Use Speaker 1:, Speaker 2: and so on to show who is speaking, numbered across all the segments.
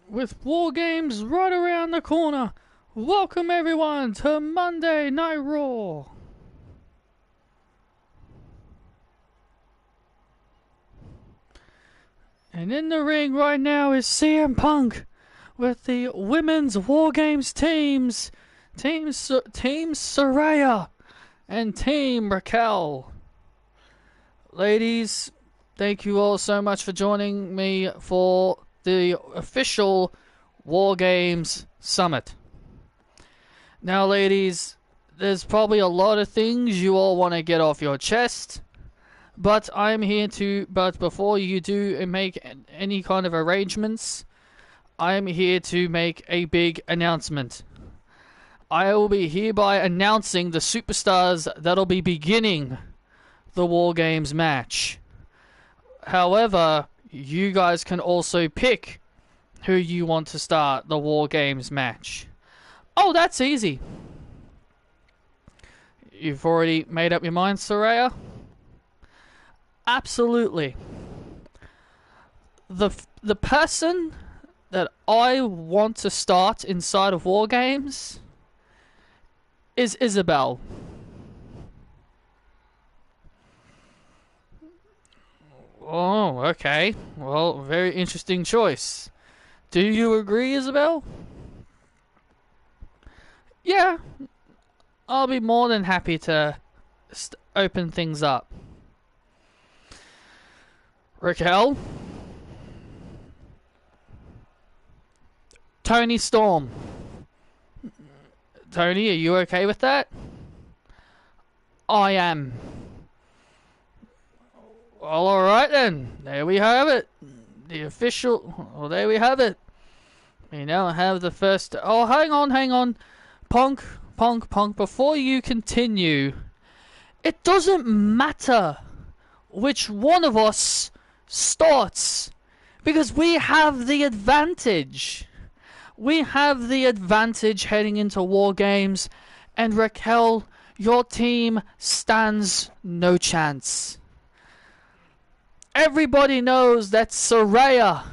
Speaker 1: With Wargames right around the corner, welcome everyone to Monday Night Raw. And in the ring right now is CM Punk with the women's Wargames teams, Team Saraya and Team Raquel. Ladies, thank you all so much for joining me for the official Wargames Summit. Now, ladies, there's probably a lot of things you all want to get off your chest, but I'm here to, but before you do make any kind of arrangements, I'm here to make a big announcement. I will be hereby announcing the superstars that'll be beginning the Wargames match. However, you guys can also pick who you want to start the Wargames match. Oh, that's easy. You've already made up your mind, Saraya? Absolutely. The person that I want to start inside of Wargames is Isabel. Oh, okay. Well, very interesting choice. Do you agree, Isabel? Yeah. I'll be more than happy to open things up. Raquel? Tony Storm. Tony, are you okay with that? I am. Well, alright then. There we have it. The official... Well, there we have it. We now have the first... Oh, hang on. Punk. Before you continue, it doesn't matter which one of us starts, because we have the advantage. We have the advantage heading into Wargames, and Raquel, your team stands no chance. Everybody knows that Saraya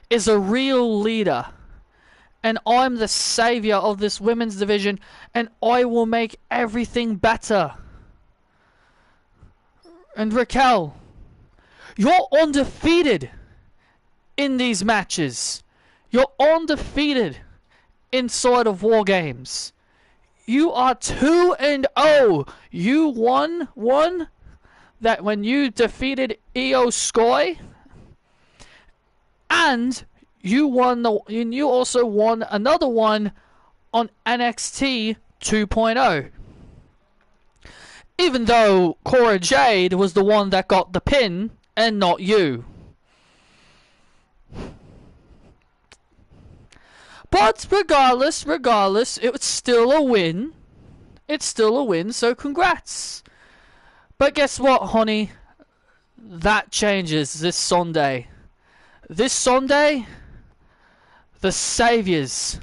Speaker 1: is a real leader, and I'm the savior of this women's division, and I will make everything better. And Raquel, you're undefeated in these matches. You're undefeated inside of Wargames. You are 2-0. You won one that when you defeated Io Sky, and you also won another one on NXT 2.0. Even though Cora Jade was the one that got the pin and not you. But regardless, it was still a win. It's still a win, so congrats. But guess what, honey? That changes this Sunday. This Sunday, the Saviors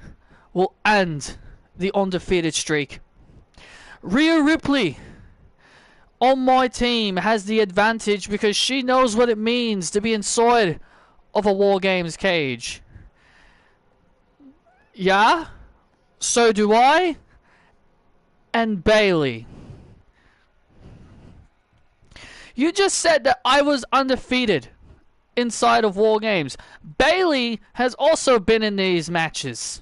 Speaker 1: will end the undefeated streak. Rhea Ripley on my team has the advantage because she knows what it means to be inside of a Wargames cage. Yeah, so do I, and Bailey. You just said that I was undefeated inside of Wargames. Bailey has also been in these matches.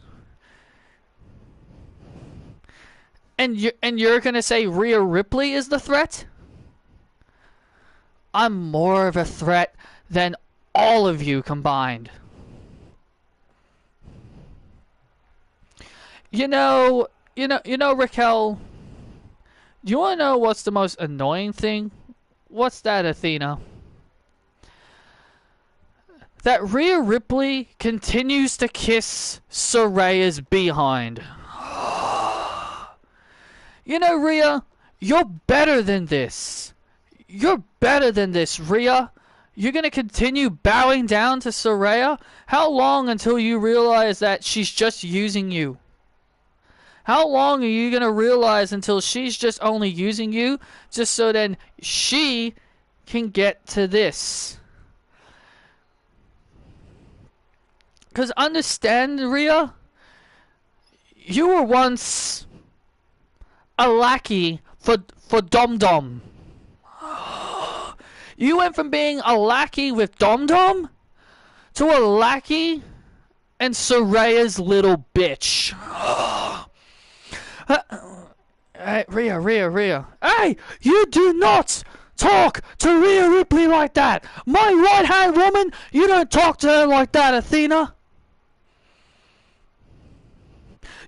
Speaker 1: And you're going to say Rhea Ripley is the threat? I'm more of a threat than all of you combined. You know, Raquel, do you want to know what's the most annoying thing? What's that, Athena? That Rhea Ripley continues to kiss Saraya's behind. You know, Rhea, You're better than this. You're better than this, Rhea. You're going to continue bowing down to Saraya? How long until you realize that she's just using you? How long are you going to realize until she's just only using you just so then she can get to this? Because understand, Rhea, you were once a lackey for Dom Dom. You went from being a lackey with Dom Dom to a lackey and Saraya's little bitch. Hey, Rhea. Hey, you do not talk to Rhea Ripley like that. My right-hand woman, you don't talk to her like that, Athena.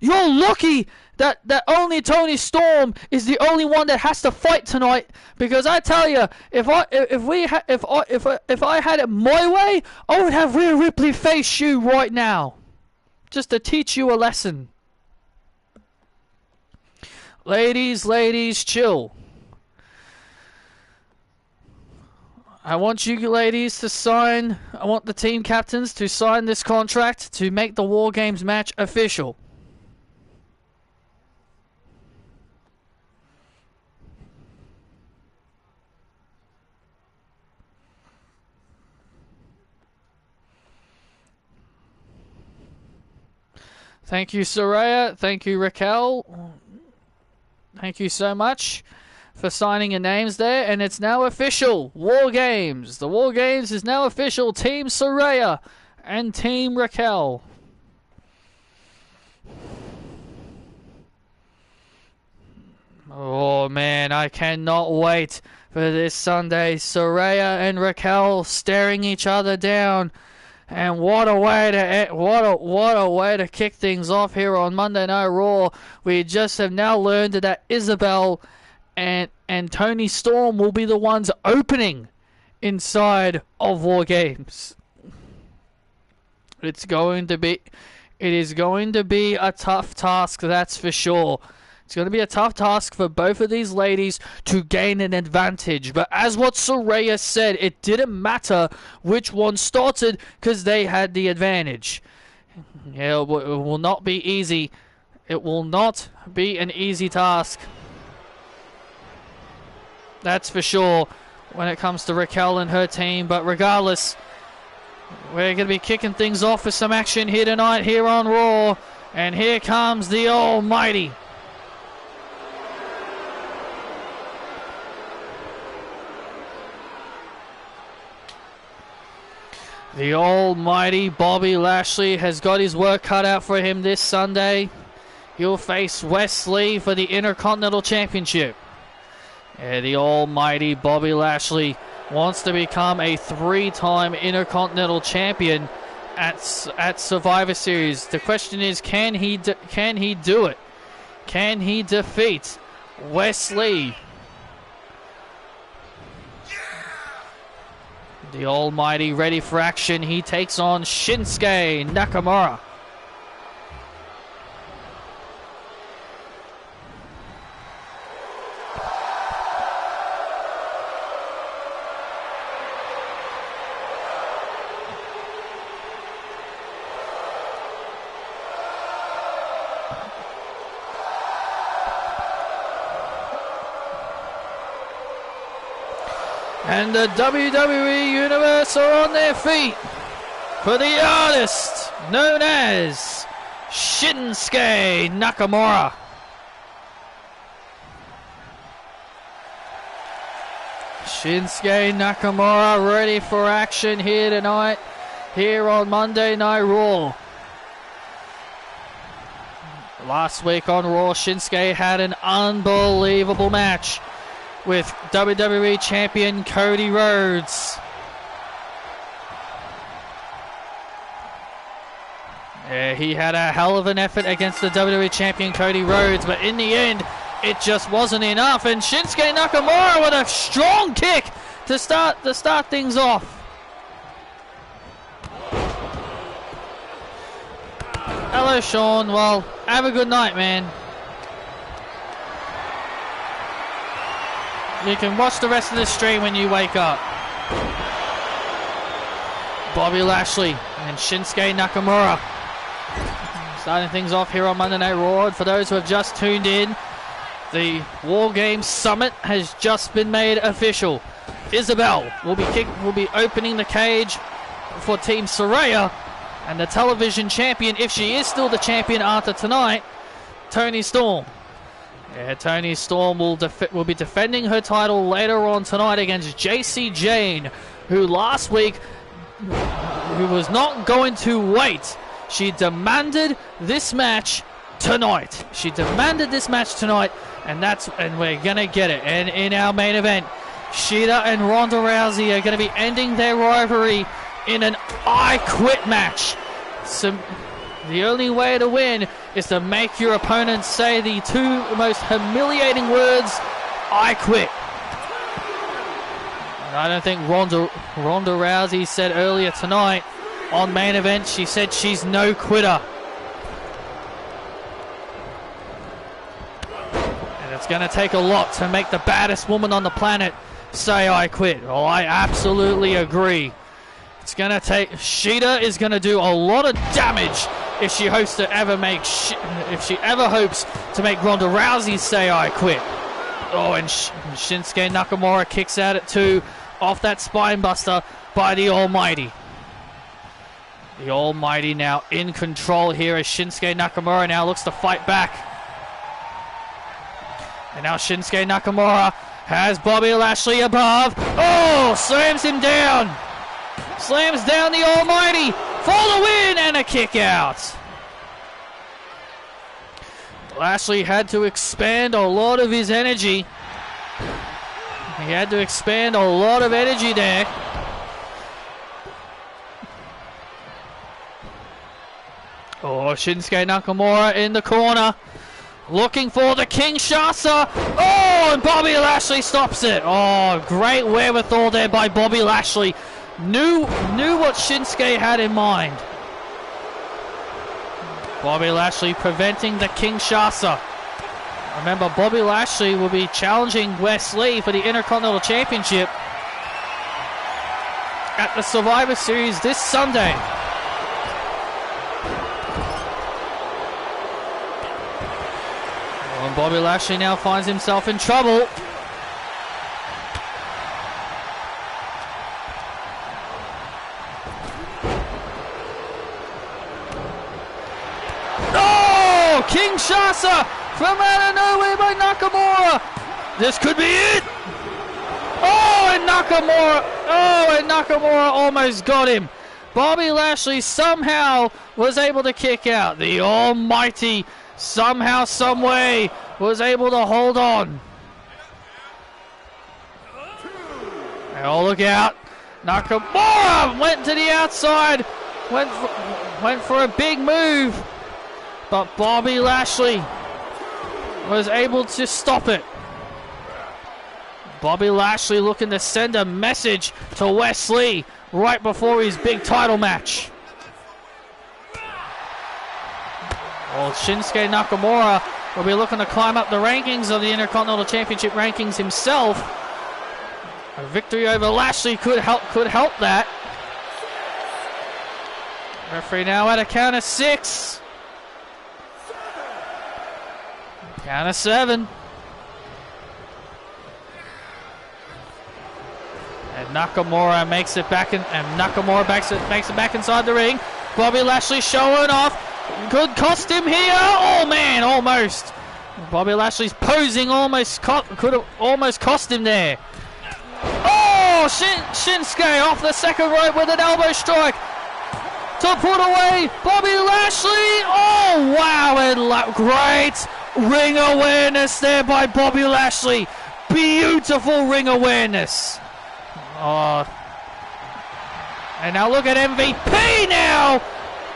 Speaker 1: You're lucky that only Toni Storm is the only one that has to fight tonight, because I tell you, if I had it my way, I would have Rhea Ripley face you right now, just to teach you a lesson. Ladies, chill. I want you ladies to sign. I want the team captains to sign this contract to make the War Games match official. Thank you, Saraya. Thank you, Raquel. Thank you so much for signing your names there. And it's now official. War Games. The War Games is now official. Team Saraya and Team Raquel. Oh, man. I cannot wait for this Sunday. Saraya and Raquel staring each other down. And what a way to kick things off here on Monday Night Raw. We just have now learned that Isabel and Toni Storm will be the ones opening inside of War Games. It is going to be a tough task, that's for sure. It's going to be a tough task for both of these ladies to gain an advantage. But as what Saraya said, it didn't matter which one started because they had the advantage. Yeah, it will not be easy. It will not be an easy task. That's for sure when it comes to Raquel and her team. But regardless, we're going to be kicking things off with some action here tonight here on Raw. And here comes the Almighty. The almighty Bobby Lashley has got his work cut out for him this Sunday. He'll face Wesley for the Intercontinental Championship. Yeah, the almighty Bobby Lashley wants to become a 3-time Intercontinental Champion at Survivor Series. The question is, can he do it? Can he defeat Wesley? The Almighty ready for action. He takes on Shinsuke Nakamura. And the WWE Universe are on their feet for the artist known as Shinsuke Nakamura. Shinsuke Nakamura ready for action here tonight, here on Monday Night Raw. Last week on Raw, Shinsuke had an unbelievable match with WWE Champion Cody Rhodes. Yeah, he had a hell of an effort against the WWE Champion Cody Rhodes, but in the end, it just wasn't enough. And Shinsuke Nakamura with a strong kick to start things off. Hello, Sean. Well, have a good night, man. You can watch the rest of the stream when you wake up. Bobby Lashley and Shinsuke Nakamura starting things off here on Monday Night Raw. For those who have just tuned in, the Wargames Summit has just been made official. Isabel will be opening the cage for Team Saraya, and the television champion, if she is still the champion after tonight, Toni Storm. Yeah, Toni Storm will be defending her title later on tonight against JC Jane, who last week was not going to wait. She demanded this match tonight. And we're gonna get it. And in our main event, Shida and Ronda Rousey are gonna be ending their rivalry in an I Quit match. So the only way to win is to make your opponent say the two most humiliating words, I quit. And I don't think Ronda Rousey said earlier tonight on main event, she said she's no quitter. And it's going to take a lot to make the baddest woman on the planet say I quit. Oh, I absolutely agree. It's going to take... Shida is going to do a lot of damage if she hopes to ever make... if she ever hopes to make Ronda Rousey say I quit. Oh, and Shinsuke Nakamura kicks out at 2 off that spine buster by the Almighty. The Almighty now in control here as Shinsuke Nakamura now looks to fight back. And now Shinsuke Nakamura has Bobby Lashley above. Oh, slams him down. Slams down the Almighty for the win and a kick out. Lashley had to expand a lot of his energy. He had to expand a lot of energy there. Oh, Shinsuke Nakamura in the corner. Looking for the Kinshasa. Oh, and Bobby Lashley stops it. Oh, great wherewithal there by Bobby Lashley. Knew what Shinsuke had in mind. Bobby Lashley preventing the Kinshasa. Remember, Bobby Lashley will be challenging Wes Lee for the Intercontinental Championship at the Survivor Series this Sunday. And Bobby Lashley now finds himself in trouble. Oh! Kinshasa from out of nowhere by Nakamura. This could be it. Oh, and Nakamura almost got him. Bobby Lashley somehow was able to kick out. The Almighty somehow, some way, was able to hold on. Oh, look out. Nakamura went to the outside. Went for a big move. But Bobby Lashley was able to stop it. Bobby Lashley looking to send a message to Wes Lee right before his big title match. Well, Shinsuke Nakamura will be looking to climb up the rankings of the Intercontinental Championship rankings himself. A victory over Lashley could help that. Referee now at a count of 6. Count of 7. And Nakamura makes it back in, and Nakamura makes it back inside the ring. Bobby Lashley showing off. Could cost him here. Oh man, almost. Bobby Lashley's posing could have almost cost him there. Oh, Shinsuke off the second rope with an elbow strike to put away Bobby Lashley. Oh wow, and great ring awareness there by Bobby Lashley. Beautiful ring awareness. Oh. And now look at MVP now.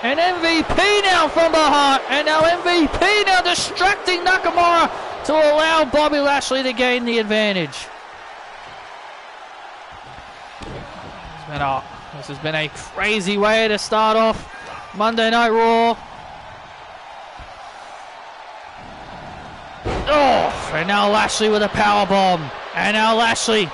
Speaker 1: And MVP now from behind. And now MVP now distracting Nakamura to allow Bobby Lashley to gain the advantage. This has been a crazy way to start off Monday Night Raw. Oh, and now Lashley with a power bomb. And now Lashley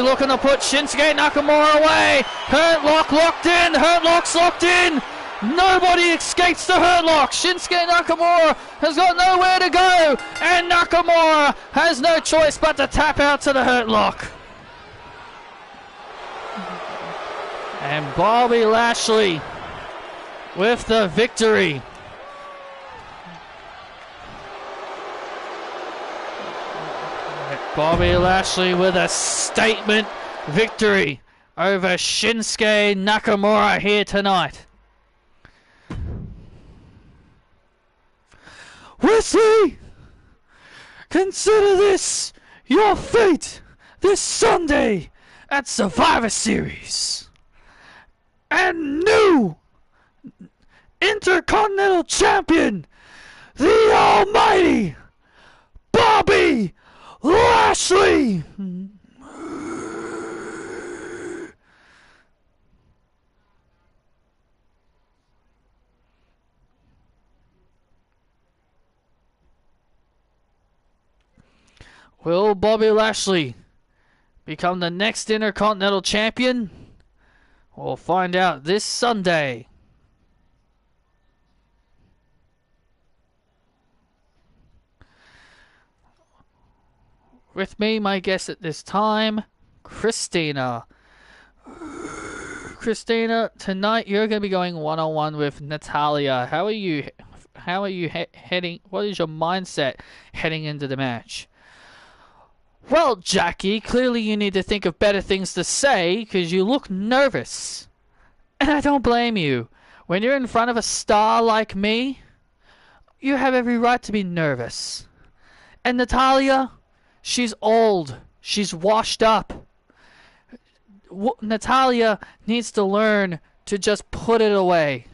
Speaker 1: looking to put Shinsuke Nakamura away. Hurt Lock locked in. Hurt Lock's locked in. Nobody escapes the Hurt Lock. Shinsuke Nakamura has got nowhere to go. And Nakamura has no choice but to tap out to the Hurt Lock. And Bobby Lashley with the victory. Bobby Lashley with a statement victory over Shinsuke Nakamura here tonight. Wesley, consider this your fate this Sunday at Survivor Series. And new Intercontinental Champion, the Almighty Bobby Lashley. Will Bobby Lashley become the next Intercontinental Champion? We'll find out this Sunday. With me, my guest at this time, Christina. Christina, tonight you're going to be going one-on-one with Natalya. How are you heading? What is your mindset heading into the match? Well, Jackie, clearly you need to think of better things to say because you look nervous. And I don't blame you. When you're in front of a star like me, you have every right to be nervous. And Natalya, she's old. She's washed up. Natalya needs to learn to just put it away.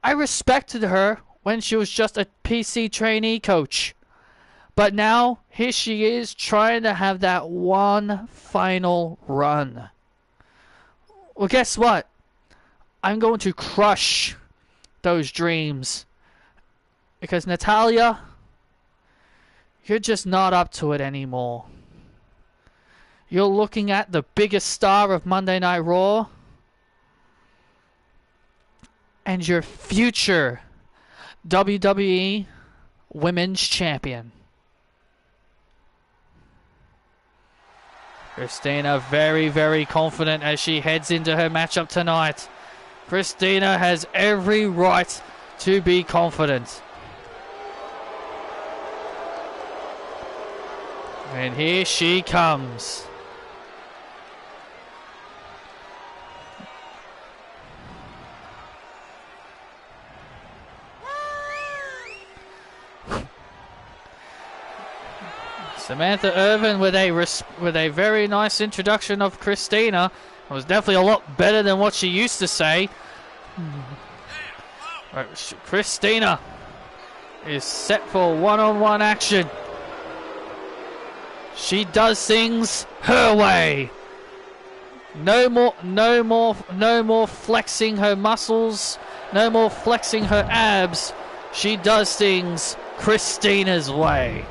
Speaker 1: I respected her when she was just a PC trainee coach. But now, here she is trying to have that one final run. Well, guess what? I'm going to crush those dreams. Because Natalya, you're just not up to it anymore. You're looking at the biggest star of Monday Night Raw. And your future WWE Women's Champion. Christina very, very confident as she heads into her matchup tonight. Christina has every right to be confident. And here she comes. Samantha Irvin with a very nice introduction of Christina. It was definitely a lot better than what she used to say. Right, Christina is set for one-on-one action. She does things her way. No more flexing her muscles. No more flexing her abs. She does things Christina's way.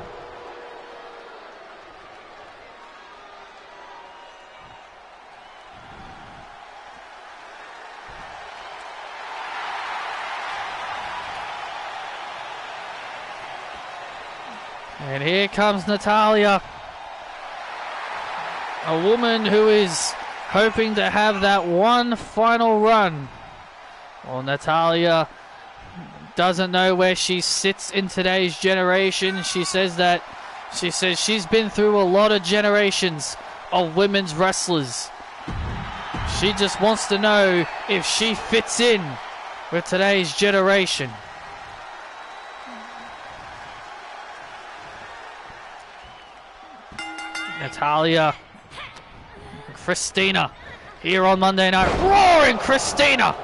Speaker 1: And here comes Natalya, a woman who is hoping to have that one final run. Well, Natalya doesn't know where she sits in today's generation. She says she's been through a lot of generations of women's wrestlers. She just wants to know if she fits in with today's generation. Natalya, Christina, here on Monday Night Raw, and Christina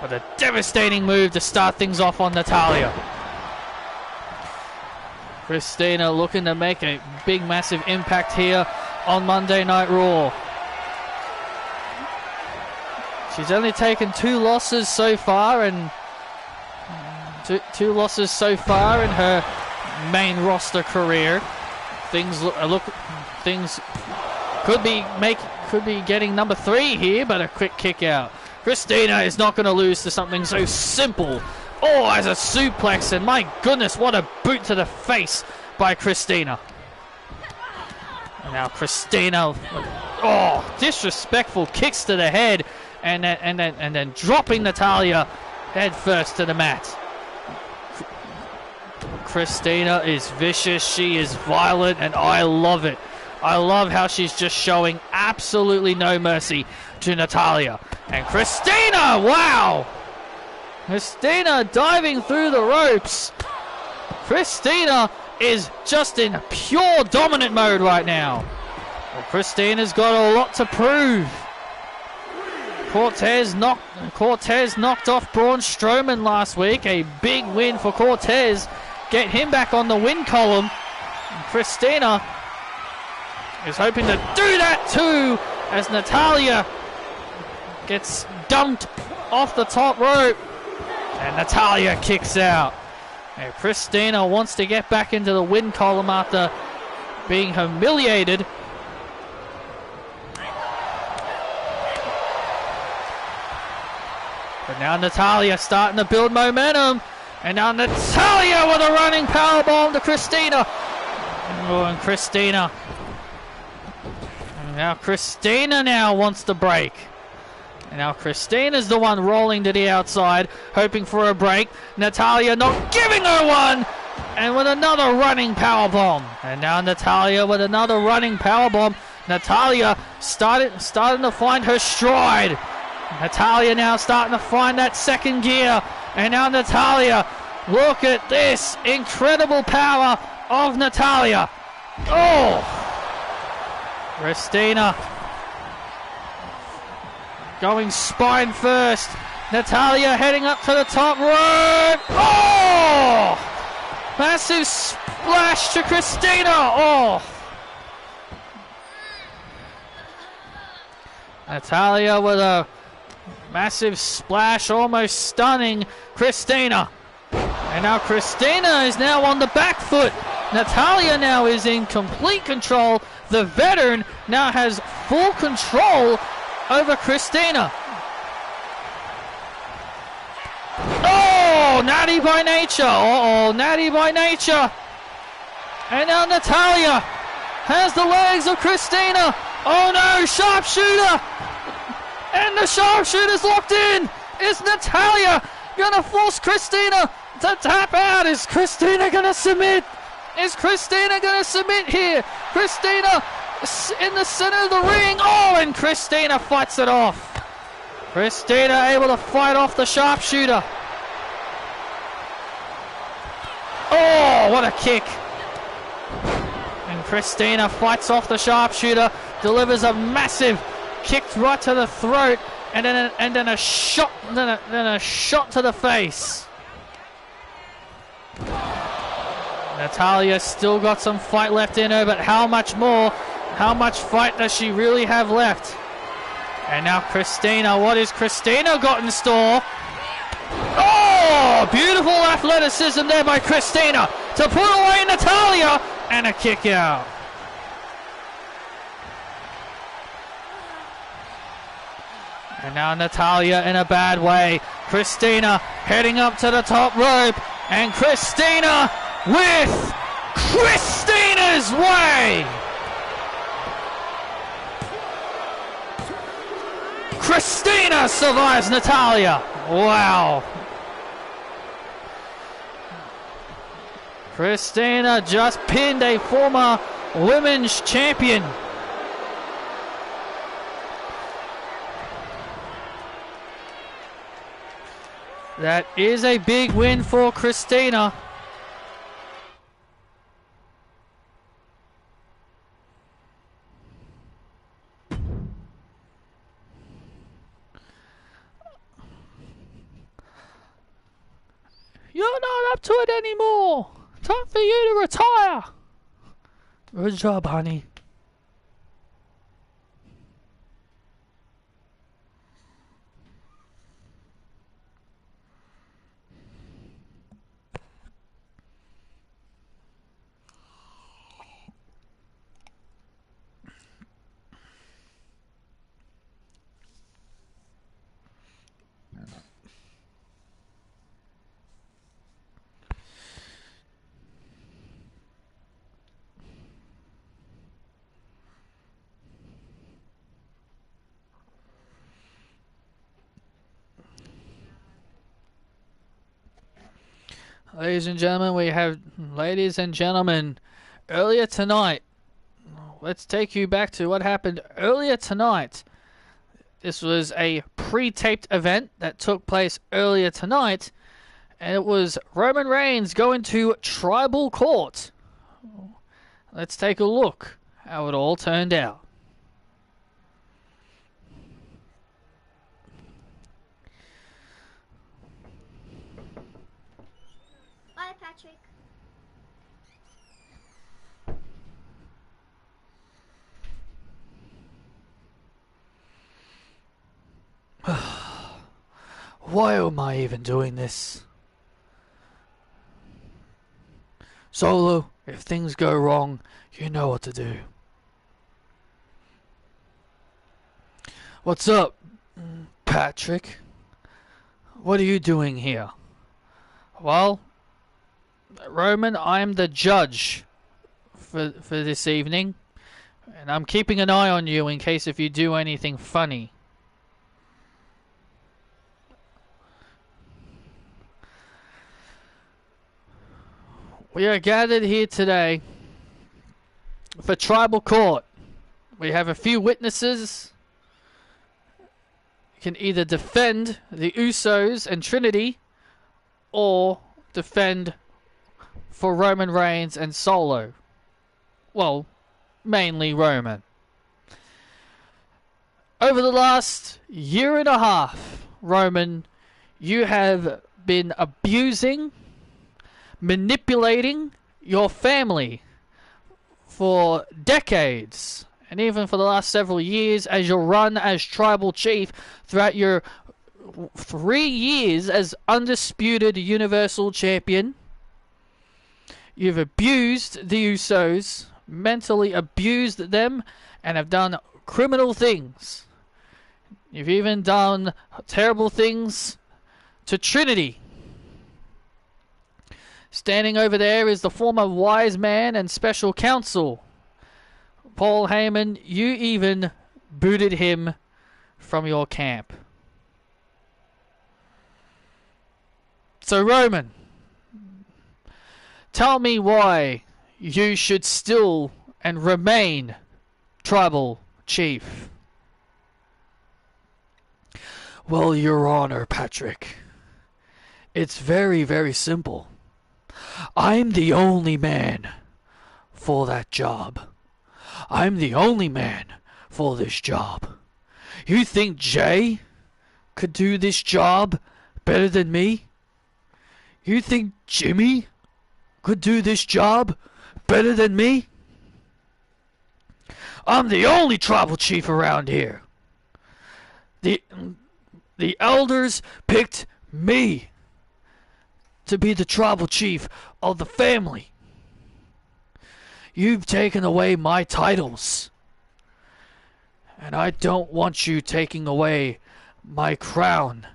Speaker 1: with a devastating move to start things off on Natalya. Christina looking to make a big, massive impact here on Monday Night Raw. She's only taken 2 losses so far, and Two losses so far in her main roster career. Things could be getting number 3 here, but a quick kick out. Christina is not going to lose to something so simple. Oh, as a suplex, and my goodness, what a boot to the face by Christina. And now Christina, oh, disrespectful kicks to the head, and then dropping Natalya head first to the mat. Christina is vicious, she is violent, and I love it. I love how she's just showing absolutely no mercy to Natalya. And Christina, wow! Christina diving through the ropes. Christina is just in pure dominant mode right now. Well, Christina's got a lot to prove. Cortez knocked off Braun Strowman last week. A big win for Cortez. Get him back on the win column. And Christina is hoping to do that too, as Natalya gets dumped off the top rope. And Natalya kicks out. And Christina wants to get back into the win column after being humiliated. But now Natalya starting to build momentum. And now Natalya with a running powerbomb to Christina. Oh, and Christina. And now Christina now wants to break. And now Christina's the one rolling to the outside, hoping for a break. Natalya not giving her one. And with another running powerbomb. And now Natalya with another running powerbomb. Natalya starting to find her stride. Natalya now starting to find that second gear. And now Natalya, look at this incredible power of Natalya. Oh! Christina going spine first. Natalya heading up to the top rope. Oh! Massive splash to Christina. Oh! Natalya with a massive splash, almost stunning Christina. And now Christina is now on the back foot. Natalya now is in complete control. The veteran now has full control over Christina. Oh, natty by nature. Uh-oh, natty by nature. And now Natalya has the legs of Christina. Oh no, sharpshooter. And the sharpshooter's locked in. Is Natalya gonna force Christina to tap out? Is Christina gonna submit? Is Christina gonna submit here? Christina in the center of the ring. Oh, and Christina fights it off. Christina able to fight off the sharpshooter. Oh, what a kick. And Christina fights off the sharpshooter, delivers a massive kick right to the throat, and then a shot, then a shot to the face. Natalya still got some fight left in her, but how much more? How much fight does she really have left? And now Christina, what is Christina got in store? Oh, beautiful athleticism there by Christina to put away Natalya, and a kick out. And now Natalya in a bad way. Christina heading up to the top rope, and Christina with Christina's way. Christina survives Natalya. Wow. Christina just pinned a former women's champion. That is a big win for Christina. You're not up to it anymore. Time for you to retire. Good job, honey. Ladies and gentlemen, earlier tonight, let's take you back to what happened earlier tonight. This was a pre-taped event that took place earlier tonight, and it was Roman Reigns going to Tribal Court. Let's take a look how it all turned out.
Speaker 2: Bye, Patrick.
Speaker 1: Why am I even doing this? Solo, if things go wrong, you know what to do. What's up, Patrick? What are you doing here? Well, Roman, I'm the judge for this evening, and I'm keeping an eye on you in case if you do anything funny. We are gathered here today for Tribal Court. We have a few witnesses. You can either defend the Usos and Trinity, or defend for Roman Reigns and Solo. Well, mainly Roman. Over the last year and a half, Roman, you have been abusing, manipulating your family for decades, and even for the last several years as your run as tribal chief throughout your 3 years as undisputed Universal Champion. You've abused the Usos, mentally abused them, and have done criminal things. You've even done terrible things to Trinity. Standing over there is the former wise man and special counsel, Paul Heyman. You even booted him from your camp. So Roman, tell me why you should still and remain tribal chief. Well, Your Honor, Patrick, it's very, very simple. I'm the only man for that job. I'm the only man for this job. You think Jay could do this job better than me? You think Jimmy could do this job better than me? I'm the only tribal chief around here. The elders picked me to be the tribal chief of the family. You've taken away my titles, and I don't want you taking away my crown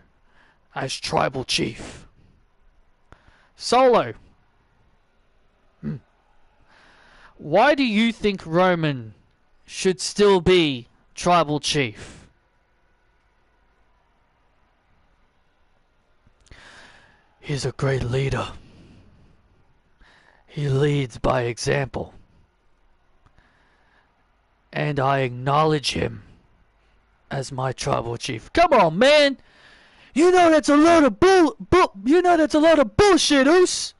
Speaker 1: as tribal chief. Solo, why do you think Roman should still be tribal chief? He's a great leader. He leads by example. And I acknowledge him as my tribal chief. Come on, man! You know that's a load of bullshit, Oos!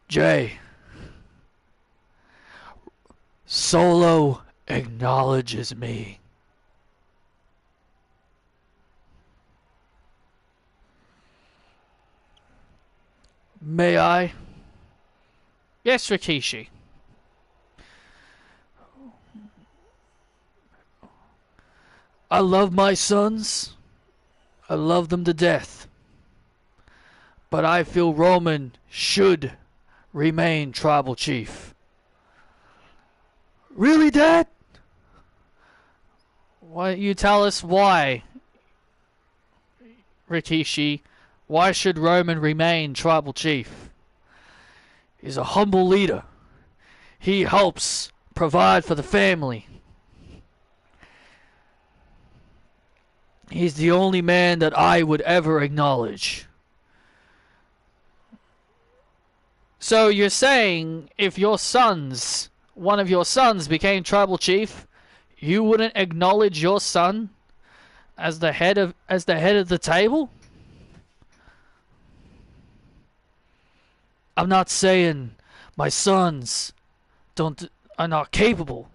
Speaker 1: Jay. Solo acknowledges me. May I? Yes, Rikishi. I love my sons. I love them to death. But I feel Roman should remain tribal chief. Really, Dad? Why don't you tell us why, Rikishi? Why should Roman remain tribal chief? He's a humble leader. He helps provide for the family. He's the only man that I would ever acknowledge. So you're saying if one of your sons became tribal chief, you wouldn't acknowledge your son as the head of the table? I'm not saying my sons are not capable.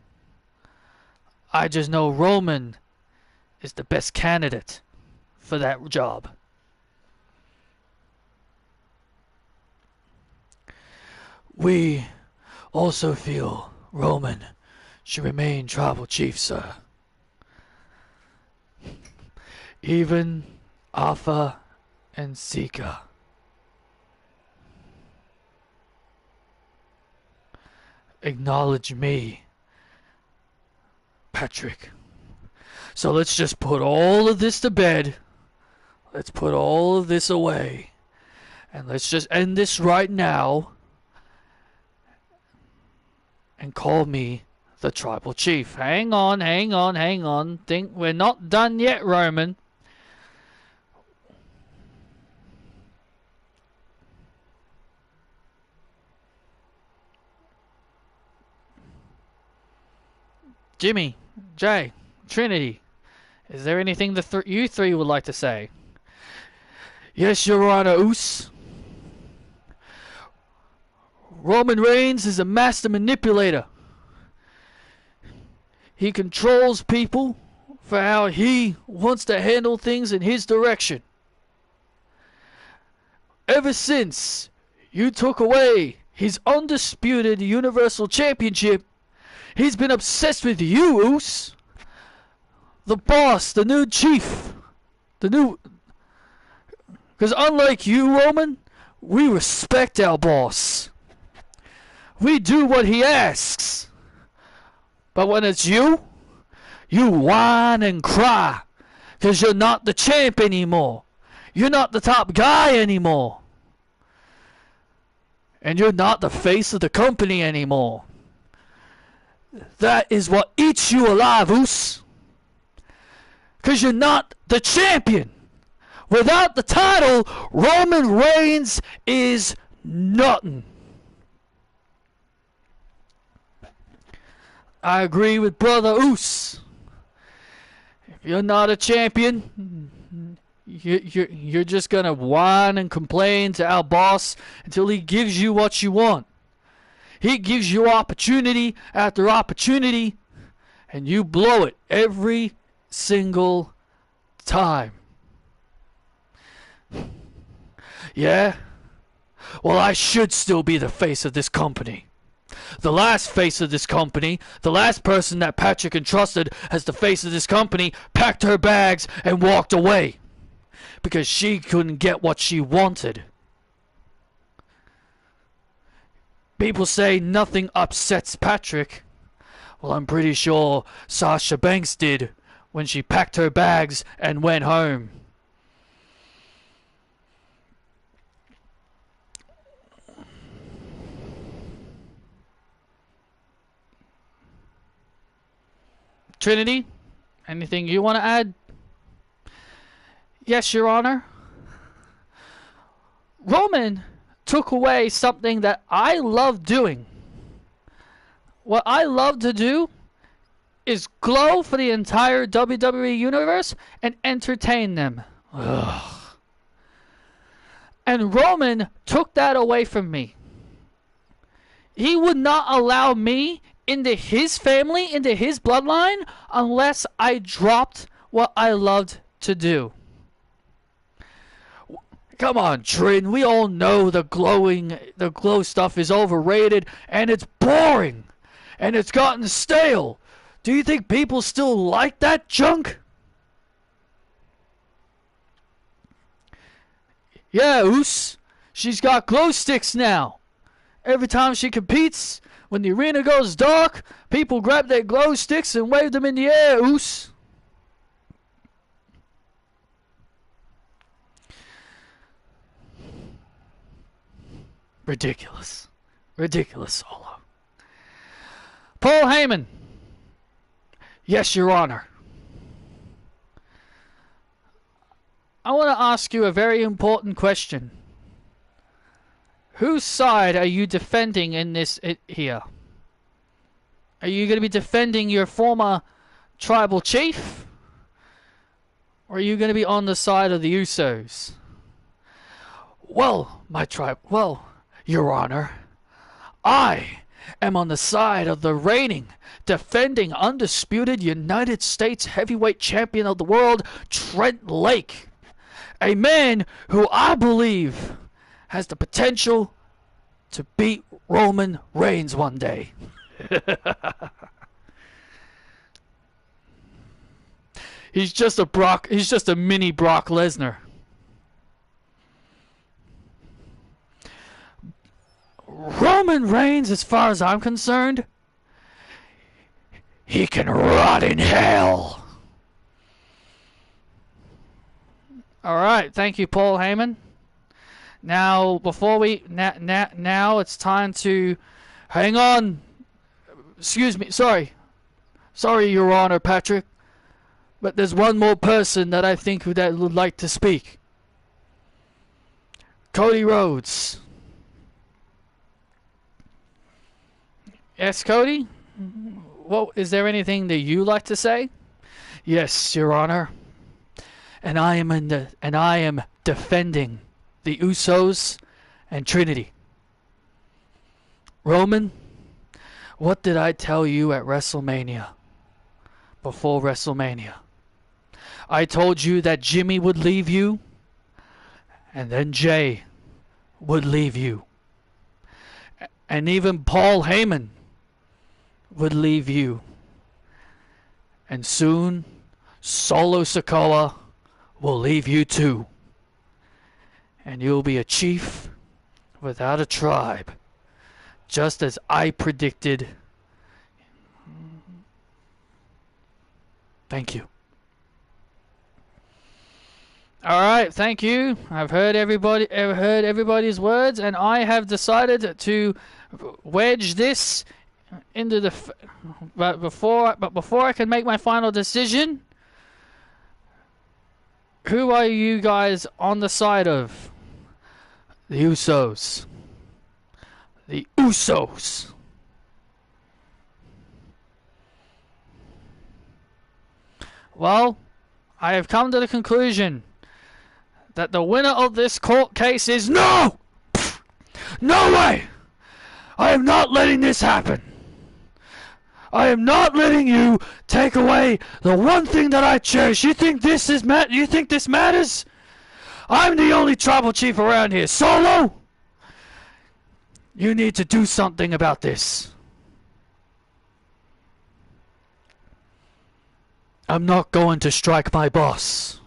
Speaker 1: I just know Roman is the best candidate for that job. We also feel Roman should remain tribal chief, sir. Even Alpha and Seeker. Acknowledge me, Patrick. So let's just put all of this to bed. Let's put all of this away. And let's just end this right now. And call me the tribal chief. Hang on. Think we're not done yet, Roman. Jimmy, Jay, Trinity, is there anything you three would like to say? Yes, Your Honor, Oos. Roman Reigns is a master manipulator. He controls people for how he wants to handle things in his direction. Ever since you took away his undisputed Universal Championship, he's been obsessed with you, Oos. The boss, the new chief. Because unlike you, Roman, we respect our boss. We do what he asks. But when it's you whine and cry. Because you're not the champ anymore. You're not the top guy anymore. And you're not the face of the company anymore. That is what eats you alive, Oos. Because you're not the champion. Without the title, Roman Reigns is nothing. I agree with Brother Oos. If you're not a champion, you're just going to whine and complain to our boss until he gives you what you want. He gives you opportunity after opportunity, and you blow it every single time. Yeah? Well, I should still be the face of this company. The last face of this company, the last person that Patrick entrusted as the face of this company, packed her bags and walked away because she couldn't get what she wanted. People say nothing upsets Patrick. Well, I'm pretty sure Sasha Banks did when she packed her bags and went home. Trinity, anything you want to add? Yes, Your Honor. Roman took away something that I love doing. What I love to do is glow for the entire WWE universe and entertain them. Ugh. And Roman took that away from me. He would not allow me into his family, into his bloodline, unless I dropped what I loved to do. Come on, Trin, we all know the glow stuff is overrated and it's boring and it's gotten stale. Do you think people still like that junk? Yeah, Oos, she's got glow sticks now. Every time she competes, when the arena goes dark, people grab their glow sticks and wave them in the air, Oos. Ridiculous. Ridiculous, Solo. Paul Heyman. Yes, Your Honor. I want to ask you a very important question. whose side are you defending in this here? Are you going to be defending your former tribal chief? Or are you going to be on the side of the Usos? Well, Your Honor, I am on the side of the reigning, defending, undisputed United States heavyweight champion of the world, Trent Lake. A man who I believe has the potential to beat Roman Reigns one day. He's just a mini Brock Lesnar. Roman Reigns, as far as I'm concerned, he can rot in hell. All right, thank you, Paul Heyman. Now, now it's time to hang on. Excuse me, sorry, Your Honor, Patrick, but there's one more person that I think that would like to speak. Cody Rhodes. Yes, Cody? Well, is there anything that you like to say? Yes, Your Honor. And I am defending the Usos and Trinity. Roman, what did I tell you at WrestleMania? Before WrestleMania. I told you that Jimmy would leave you, and then Jay would leave you. And even Paul Heyman would leave you. And soon, Solo Sikoa will leave you too. And you'll be a chief without a tribe, just as I predicted. Thank you. All right, thank you. I've heard everybody's words, and I have decided to wedge this into the. But before I can make my final decision, who are you guys on the side of? The Usos. The Usos. Well, I have come to the conclusion that the winner of this court case is no! No way! I am not letting this happen. I am not letting you take away the one thing that I cherish. You think this matters? I'm the only tribal chief around here. Solo! You need to do something about this. I'm not going to strike my boss.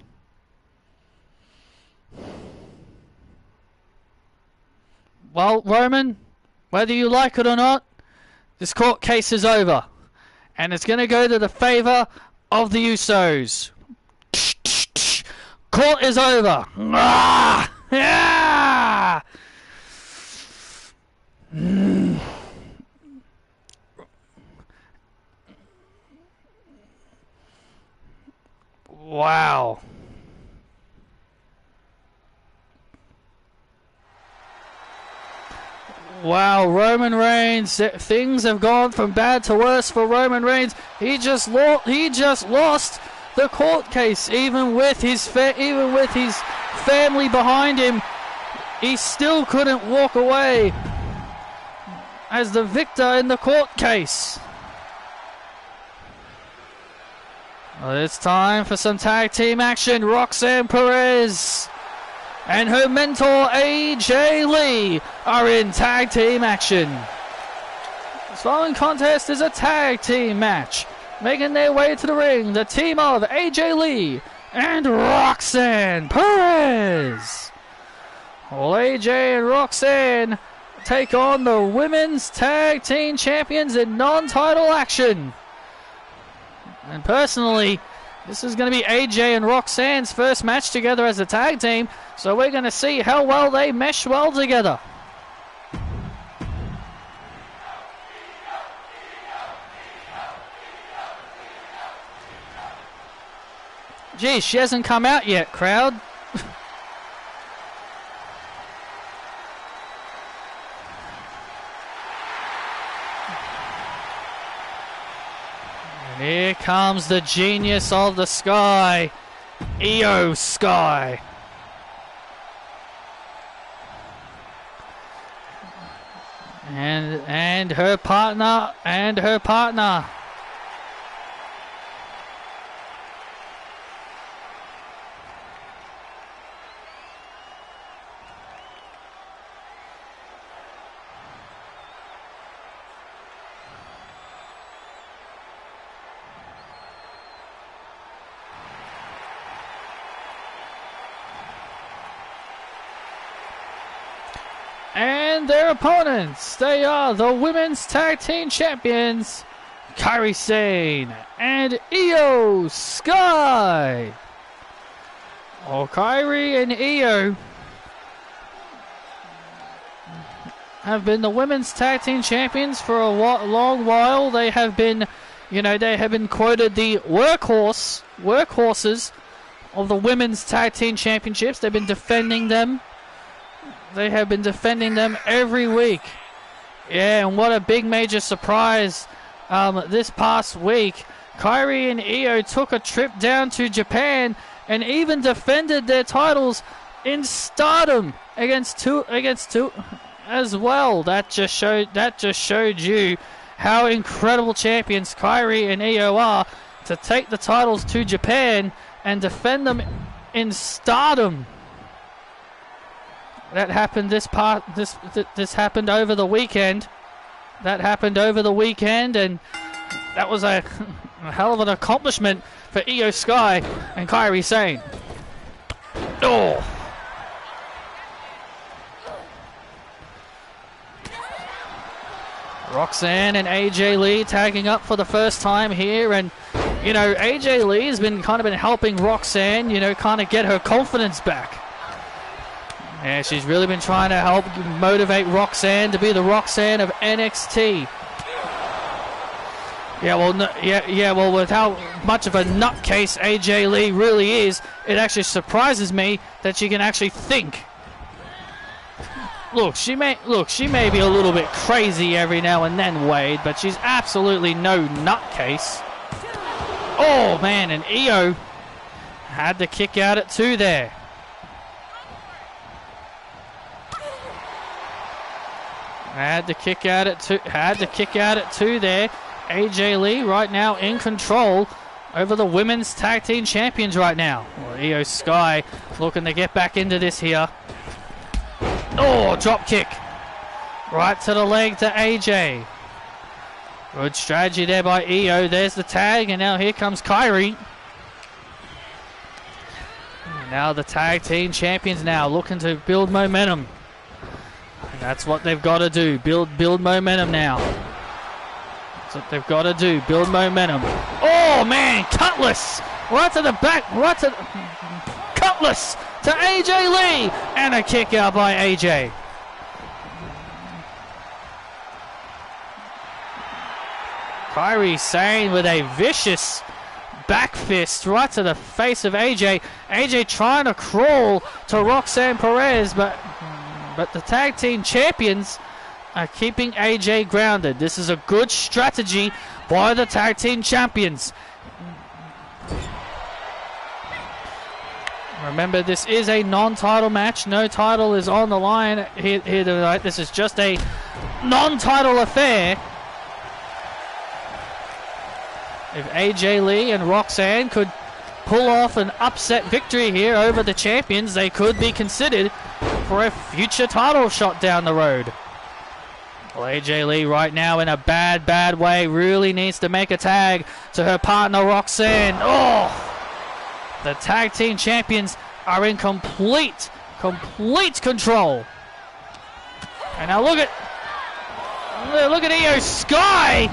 Speaker 1: Well, Roman, whether you like it or not, this court case is over. And it's going to go to the favor of the Usos. Court is over. Ah! Yeah! Wow. Wow, Roman Reigns, things have gone from bad to worse for Roman Reigns. He just lost the court case, even with his family behind him. He still couldn't walk away as the victor in the court case. Well, it's time for some tag team action. Roxanne Perez and her mentor AJ Lee are in tag team action. This following contest is a tag team match. Making their way to the ring, the team of AJ Lee and Roxanne Perez. Well, AJ and Roxanne take on the women's tag team champions in non-title action. And personally, this is going to be AJ and Roxanne's first match together as a tag team, so we're going to see how well they mesh well together. Gee, she hasn't come out yet, crowd. Here comes the genius of the Sky, Io Sky. And her partner, and their opponents, they are the Women's Tag Team Champions, Kairi Sane and Io Sky. Oh, Kairi and Io have been the Women's Tag Team Champions for a long while. They have been, they have been quoted the workhorses of the Women's Tag Team Championships. They've been defending them. They have been defending them every week. Yeah, and what a big major surprise this past week. Kairi and Io took a trip down to Japan and even defended their titles in Stardom against two as well. That just showed you how incredible champions Kairi and Io are to take the titles to Japan and defend them in Stardom. That happened this happened over the weekend. And that was a hell of an accomplishment for Io Sky and Kairi Sane. Oh! Roxanne and AJ Lee tagging up for the first time here, and AJ Lee has been helping Roxanne, kind of get her confidence back. Yeah, she's really been trying to help motivate Roxanne to be the Roxanne of NXT. Yeah, well, with how much of a nutcase AJ Lee really is, it actually surprises me that she can actually think. Look, she may be a little bit crazy every now and then, Wade, but she's absolutely no nutcase. Oh man, and Io had to kick out at 2 there. Had to kick out at 2 there. AJ Lee right now in control over the Women's Tag Team Champions right now. Well, Io Sky looking to get back into this here. Oh, drop kick. Right to the leg to AJ. Good strategy there by Io. There's the tag, and now here comes Kairi. Now the Tag Team Champions now looking to build momentum. And that's what they've got to do. Build momentum now. That's what they've got to do. Build momentum. Oh man, Cutlass right to the back, Cutlass to AJ Lee, and a kick out by AJ. Kairi Sane with a vicious back fist right to the face of AJ. AJ trying to crawl to Roxanne Perez, but the Tag Team Champions are keeping AJ grounded. This is a good strategy by the Tag Team Champions. Remember, this is a non-title match. No title is on the line here tonight. This is just a non-title affair. If AJ Lee and Roxanne could pull off an upset victory here over the champions, they could be considered for a future title shot down the road. Well, AJ Lee right now in a bad way really needs to make a tag to her partner Roxanne. Oh! The Tag Team Champions are in complete control. And now look at Io Sky.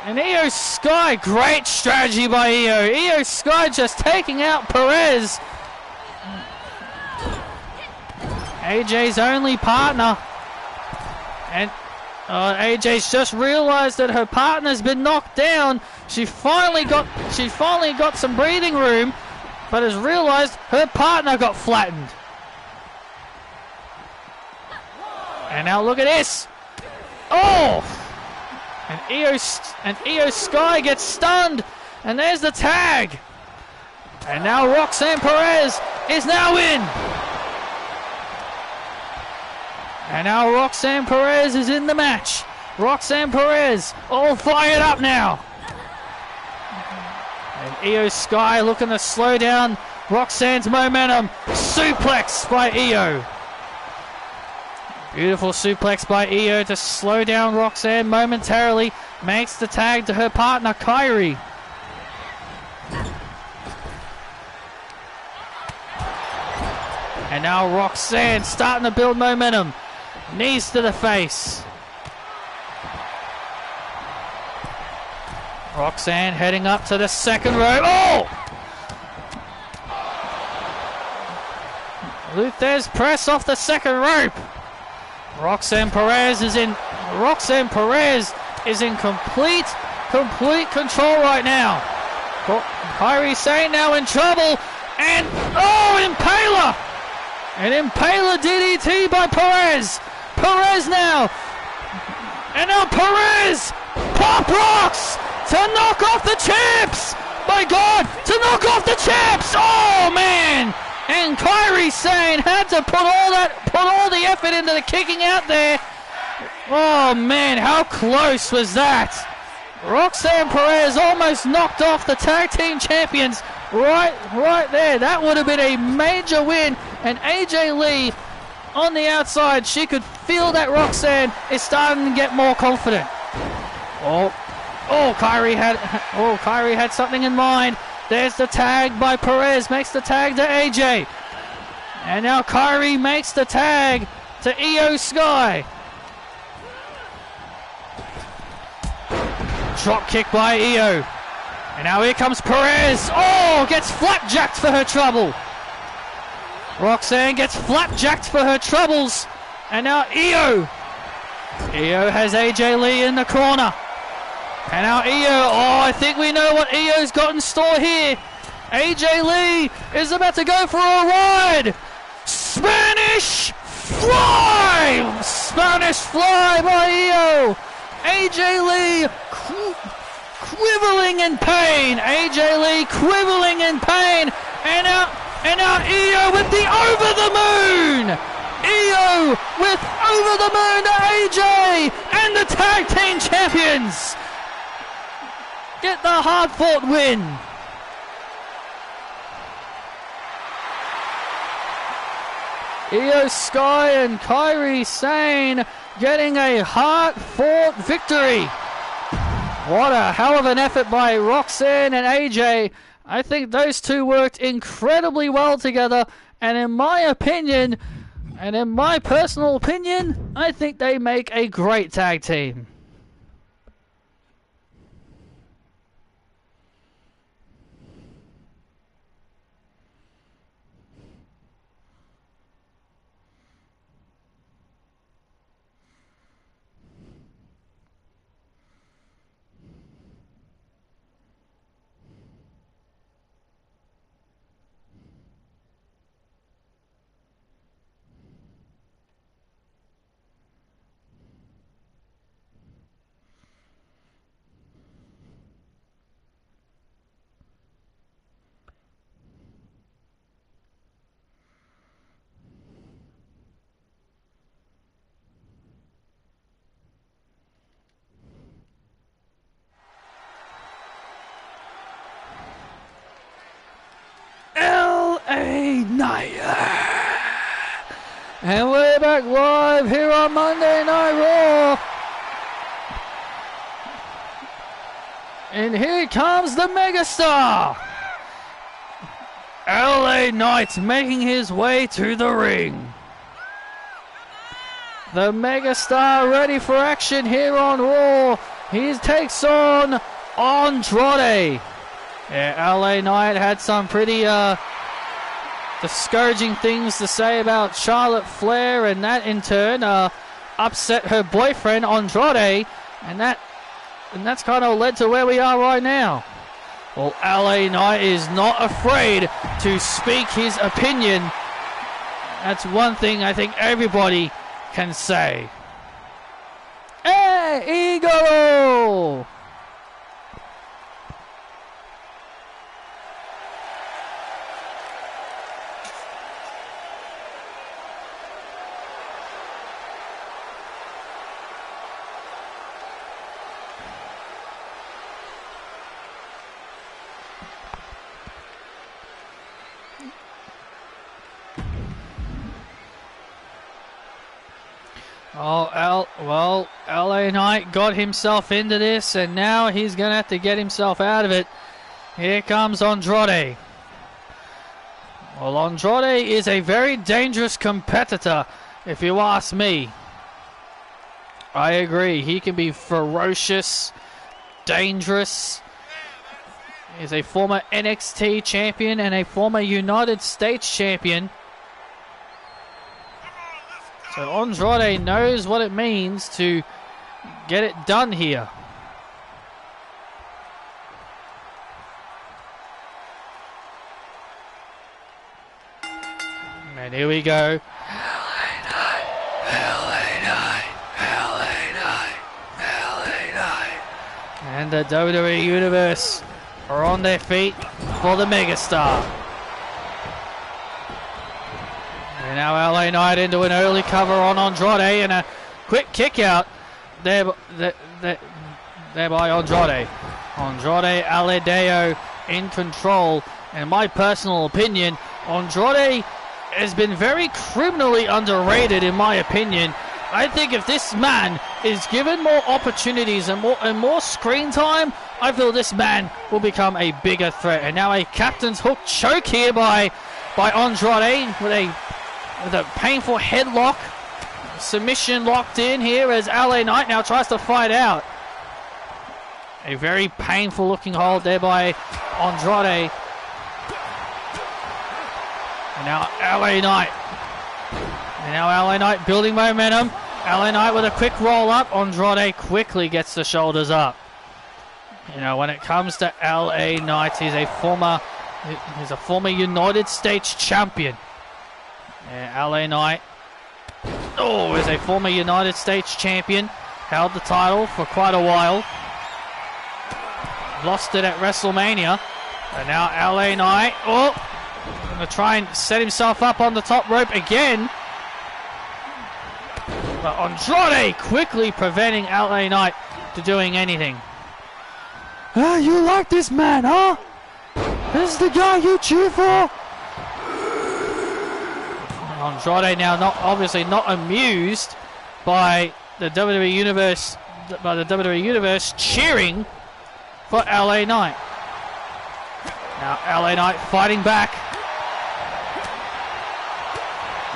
Speaker 1: And Io Sky, great strategy by Io. Io Sky just taking out Perez. AJ's only partner. And AJ's just realized that her partner's been knocked down. She finally got some breathing room, but has realized her partner got flattened. And now look at this. Oh! And Io Sky gets stunned. And there's the tag. And now Roxanne Perez is now in. And now Roxanne Perez is in the match. Roxanne Perez all fired up now. And Io Sky looking to slow down Roxanne's momentum. Suplex by Io. Beautiful suplex by Io to slow down Roxanne momentarily. Makes the tag to her partner, Kairi. And now Roxanne starting to build momentum. Knees to the face. Roxanne heading up to the second rope. Oh! Luthez press off the second rope. Roxanne Perez is in complete control right now. Kairi Sane now in trouble. And Impaler! An Impaler DDT by Perez. Perez now. And now Perez. Pop rocks to knock off the champs. My God, to knock off the champs. Oh man. And Kairi Sane had to put all the effort into the kicking out there. Oh man, how close was that? Roxanne Perez almost knocked off the tag team champions right there. That would have been a major win. And AJ Lee on the outside, she could feel that Roxanne is starting to get more confident. Kairi had something in mind. There's the tag by Perez, makes the tag to AJ. And now Kairi makes the tag to Io Sky. Drop kick by Io. And now here comes Perez. Gets flapjacked for her trouble. Roxanne gets flapjacked for her troubles. And now Io. Io has AJ Lee in the corner. And now Io, I think we know what Io's got in store here. AJ Lee is about to go for a ride. Spanish fly! Spanish fly by Io. AJ Lee quivering in pain. AJ Lee quivering in pain. And now Io with the over the moon. Io with over the moon to AJ. And the tag team champions get the hard-fought win. Io Sky and Kairi Sane getting a hard-fought victory. What a hell of an effort by Roxanne and AJ. I think those two worked incredibly well together. And in my opinion, and in my personal opinion, I think they make a great tag team. And we're back live here on Monday Night Raw. And here comes the megastar. LA Knight making his way to the ring. The megastar ready for action here on Raw. He takes on Andrade. Yeah, LA Knight had some pretty discouraging things to say about Charlotte Flair, and that in turn upset her boyfriend Andrade, and that's kind of led to where we are right now. Well, LA Knight is not afraid to speak his opinion. That's one thing I think everybody can say. Hey! Eagle! Oh, LA Knight got himself into this, and now he's going to have to get himself out of it. Here comes Andrade. Well, Andrade is a very dangerous competitor, if you ask me. I agree. He can be ferocious, dangerous. He's a former NXT champion and a former United States champion. So Andrade knows what it means to get it done here. And here we go. And the WWE Universe are on their feet for the megastar. And now LA Knight into an early cover on Andrade and a quick kick out there by Andrade. Andrade Aledeo in control. And my personal opinion, Andrade has been very criminally underrated in my opinion. I think if this man is given more opportunities and more screen time, I feel this man will become a bigger threat. And now a captain's hook choke here by Andrade with a painful headlock. Submission locked in here as LA Knight now tries to fight out. A very painful looking hold there by Andrade. And now LA Knight. And now LA Knight building momentum. LA Knight with a quick roll up. Andrade quickly gets the shoulders up. You know, when it comes to LA Knight, he's a former United States champion. Yeah, LA Knight is a former United States champion. Held the title for quite a while. Lost it at WrestleMania. And now LA Knight, going to try and set himself up on the top rope again. But Andrade quickly preventing LA Knight to doing anything. You like this man, huh? This is the guy you cheer for? Andrade now obviously not amused by the WWE Universe cheering for LA Knight. Now LA Knight fighting back.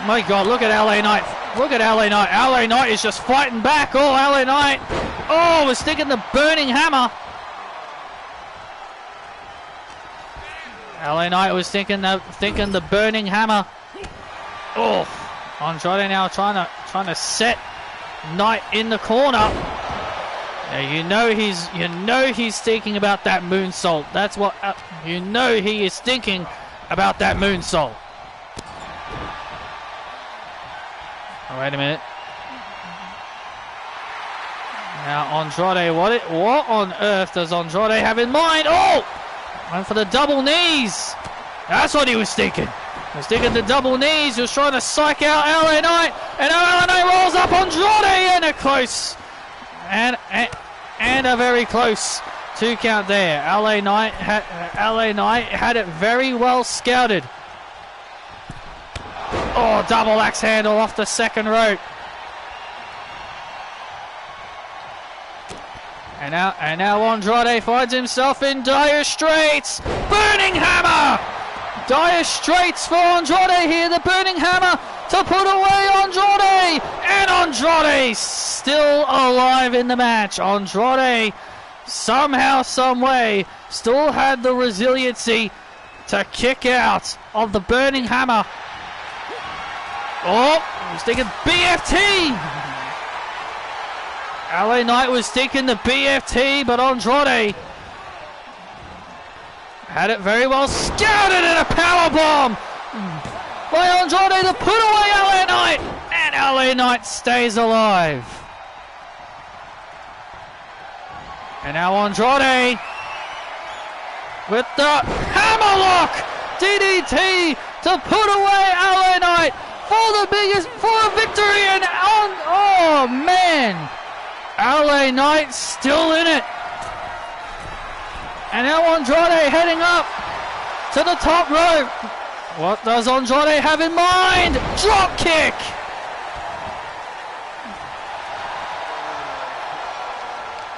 Speaker 1: My God, look at LA Knight. Look at LA Knight. LA Knight is just fighting back. Oh, LA Knight. Oh, we're sticking the burning hammer. LA Knight was thinking the burning hammer. Oh, Andrade now trying to set Knight in the corner. Now you know he's thinking about that moonsault. That's what you know he is thinking about that moonsault. Oh, wait a minute. Now Andrade, what on earth does Andrade have in mind? Oh, went for the double knees. That's what he was thinking. He was thinking the double knees. He was trying to psych out LA Knight, and LA Knight rolls up Andrade, and a close, and a very close 2 count there. LA Knight had it very well scouted. Oh, double axe handle off the second rope. And now Andrade finds himself in dire straits. Burning hammer! Dire straits for Andrade here. The burning hammer to put away Andrade. And Andrade still alive in the match. Andrade somehow, some way, still had the resiliency to kick out of the burning hammer. Oh, he's thinking BFT. LA Knight was thinking the BFT, but Andrade had it very well scouted, and a powerbomb by Andrade to put away LA Knight, and LA Knight stays alive. And now Andrade with the hammerlock DDT to put away LA Knight for a victory. And oh man, LA Knight still in it. And now Andrade heading up to the top rope. What does Andrade have in mind? Drop kick.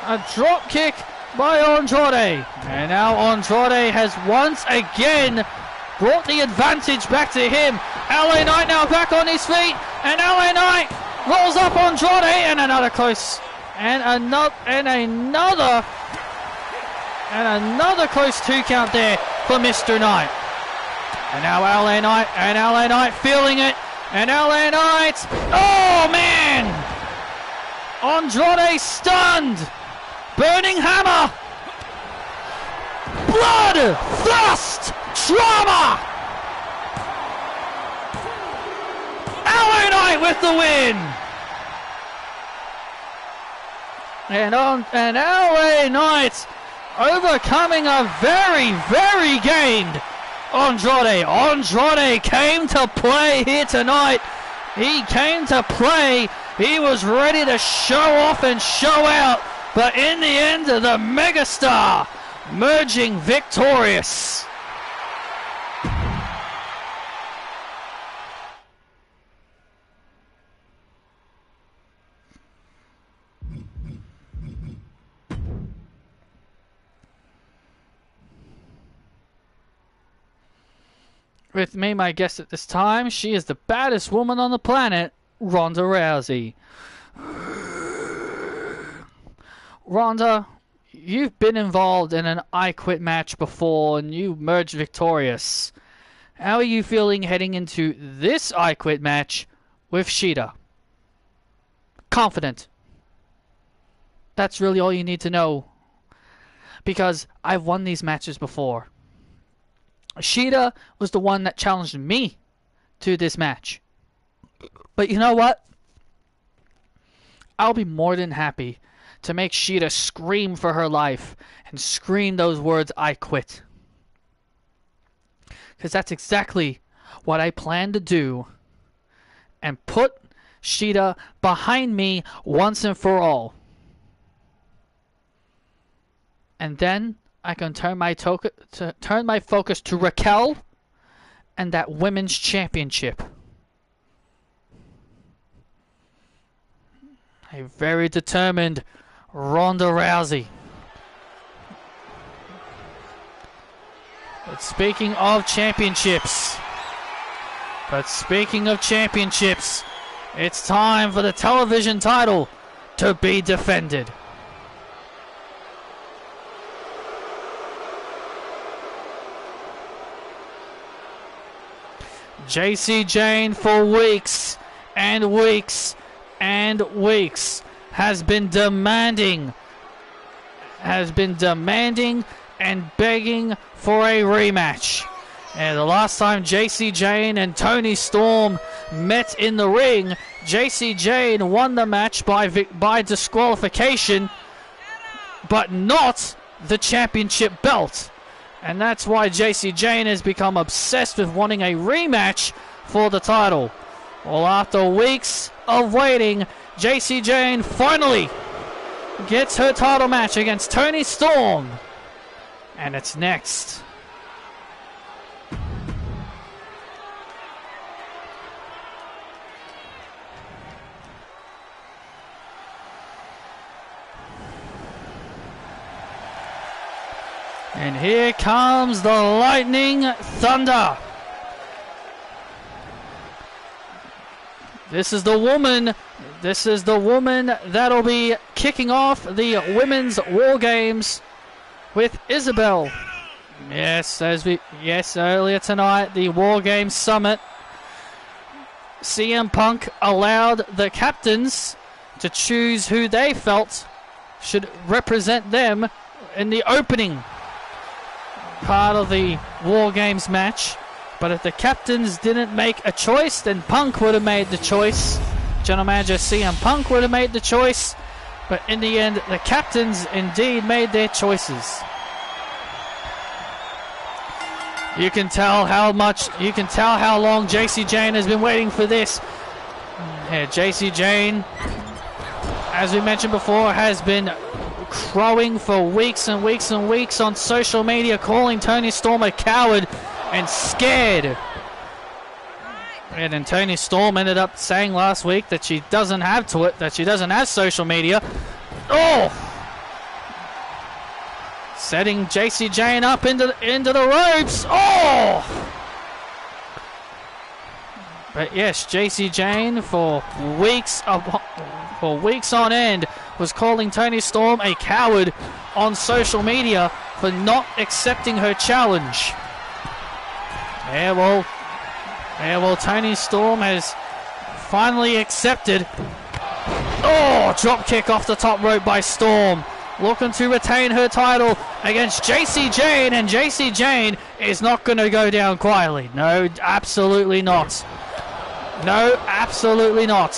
Speaker 1: A drop kick by Andrade. And now Andrade has once again brought the advantage back to him. LA Knight now back on his feet. And LA Knight rolls up Andrade. And another close. And another close 2 count there for Mr. Knight. And now LA Knight feeling it. And LA Knight. Oh man! Andrade stunned. Burning hammer! Blood! Thrust! Trauma! LA Knight with the win! And LA Knight overcoming a very, very gamed Andrade. Andrade came to play here tonight. He came to play. He was ready to show off and show out. But in the end, the megastar merging victorious. With me, my guest at this time, she is the baddest woman on the planet, Ronda Rousey. Ronda, you've been involved in an I Quit match before and you emerged victorious. How are you feeling heading into this I Quit match with Shida? Confident. That's really all you need to know. Because I've won these matches before. Shida was the one that challenged me to this match. But you know what? I'll be more than happy to make Shida scream for her life and scream those words, I quit. Because that's exactly what I plan to do and put Shida behind me once and for all. And then I can turn my focus to Raquel and that women's championship. A very determined Ronda Rousey. But speaking of championships, it's time for the television title to be defended. JC Jane for weeks and weeks and weeks has been demanding and begging for a rematch. And the last time JC Jane and Toni Storm met in the ring, JC Jane won the match by disqualification, but not the championship belt. And that's why JC Jane has become obsessed with wanting a rematch for the title. Well, after weeks of waiting, JC Jane finally gets her title match against Toni Storm. And it's next. And here comes the lightning thunder. This is the woman that'll be kicking off the women's War Games with Isabel. Yes, earlier tonight, the War Games Summit, CM Punk allowed the captains to choose who they felt should represent them in the opening part of the War Games match. But if the captains didn't make a choice, then Punk would have made the choice. General Manager CM Punk would have made the choice. But in the end, the captains indeed made their choices. You can tell how long JC Jane has been waiting for this. Yeah, JC Jane, as we mentioned before, has been crowing for weeks and weeks and weeks on social media, calling Toni Storm a coward and scared. And then Toni Storm ended up saying last week that she doesn't have social media. Oh! Setting JC Jane up into the ropes. Oh! But yes, JC Jane for weeks on end was calling Toni Storm a coward on social media for not accepting her challenge. Yeah, well, Toni Storm has finally accepted. Oh, drop kick off the top rope by Storm. Looking to retain her title against JC Jane, and JC Jane is not going to go down quietly. No, absolutely not. No, absolutely not.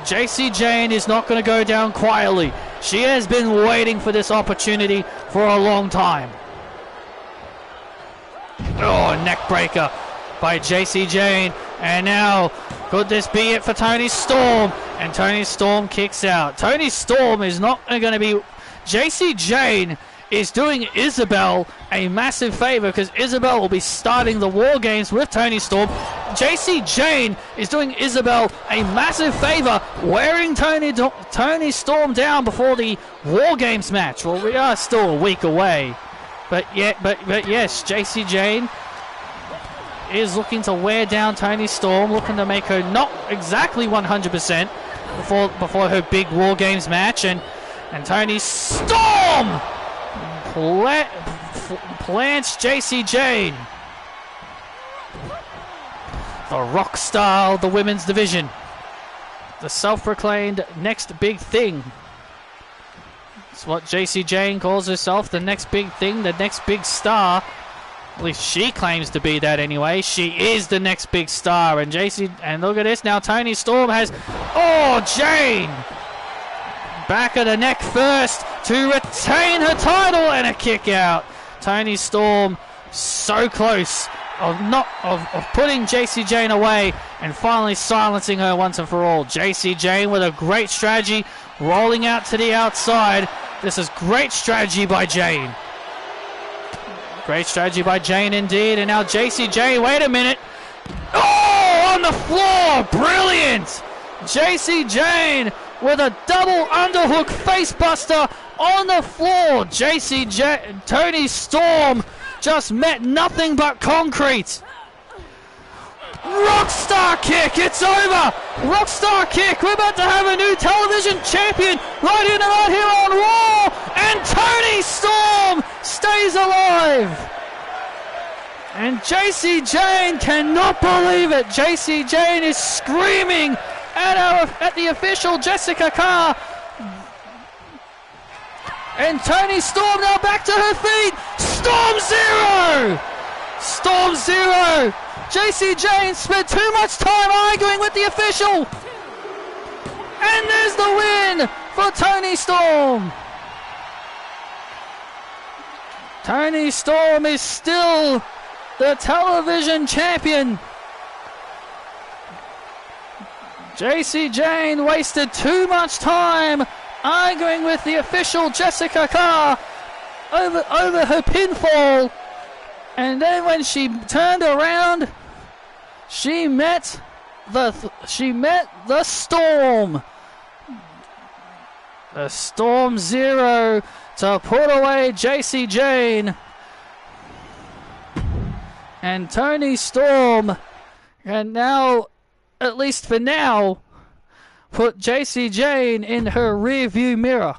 Speaker 1: JC Jane is not going to go down quietly. She has been waiting for this opportunity for a long time. Oh, neck breaker by JC Jane. And now, could this be it for Toni Storm? And Toni Storm kicks out. Toni Storm is not going to be... JC Jane is doing Isabel a massive favor because Isabel will be starting the War Games with Toni Storm. JC Jane is doing Isabel a massive favor, wearing Toni Storm down before the War Games match. Well, we are still a week away. But yes, JC Jane is looking to wear down Toni Storm, looking to make her not exactly 100% before her big War Games match. And Toni Storm plants JC Jane. The rock star of the women's division. The self-proclaimed next big thing. It's what JC Jane calls herself, the next big thing, the next big star. At least she claims to be that anyway. She is the next big star. And look at this now. Toni Storm has... Oh, Jane! Back of the neck first to retain her title, and a kick out. Toni Storm so close of putting JC Jane away and finally silencing her once and for all. JC Jane with a great strategy, rolling out to the outside. This is great strategy by Jane. Great strategy by Jane indeed. And now JC Jane, wait a minute. Oh, on the floor, brilliant. JC Jane with a double underhook facebuster on the floor. Toni Storm just met nothing but concrete. Rockstar kick, it's over. Rockstar kick, we're about to have a new television champion right here on Raw. And Toni Storm stays alive. And JC Jane cannot believe it. JC Jane is screaming at the official Jessica Carr. And Toni Storm now back to her feet. Storm zero. Storm zero. JC Jane spent too much time arguing with the official. And there's the win for Toni Storm. Toni Storm is still the television champion. JC Jane wasted too much time arguing with the official Jessica Carr over her pinfall, and then when she turned around, she met the Storm. The Storm Zero to put away JC Jane, and Toni Storm can now, at least for now, put JC Jane in her rear-view mirror.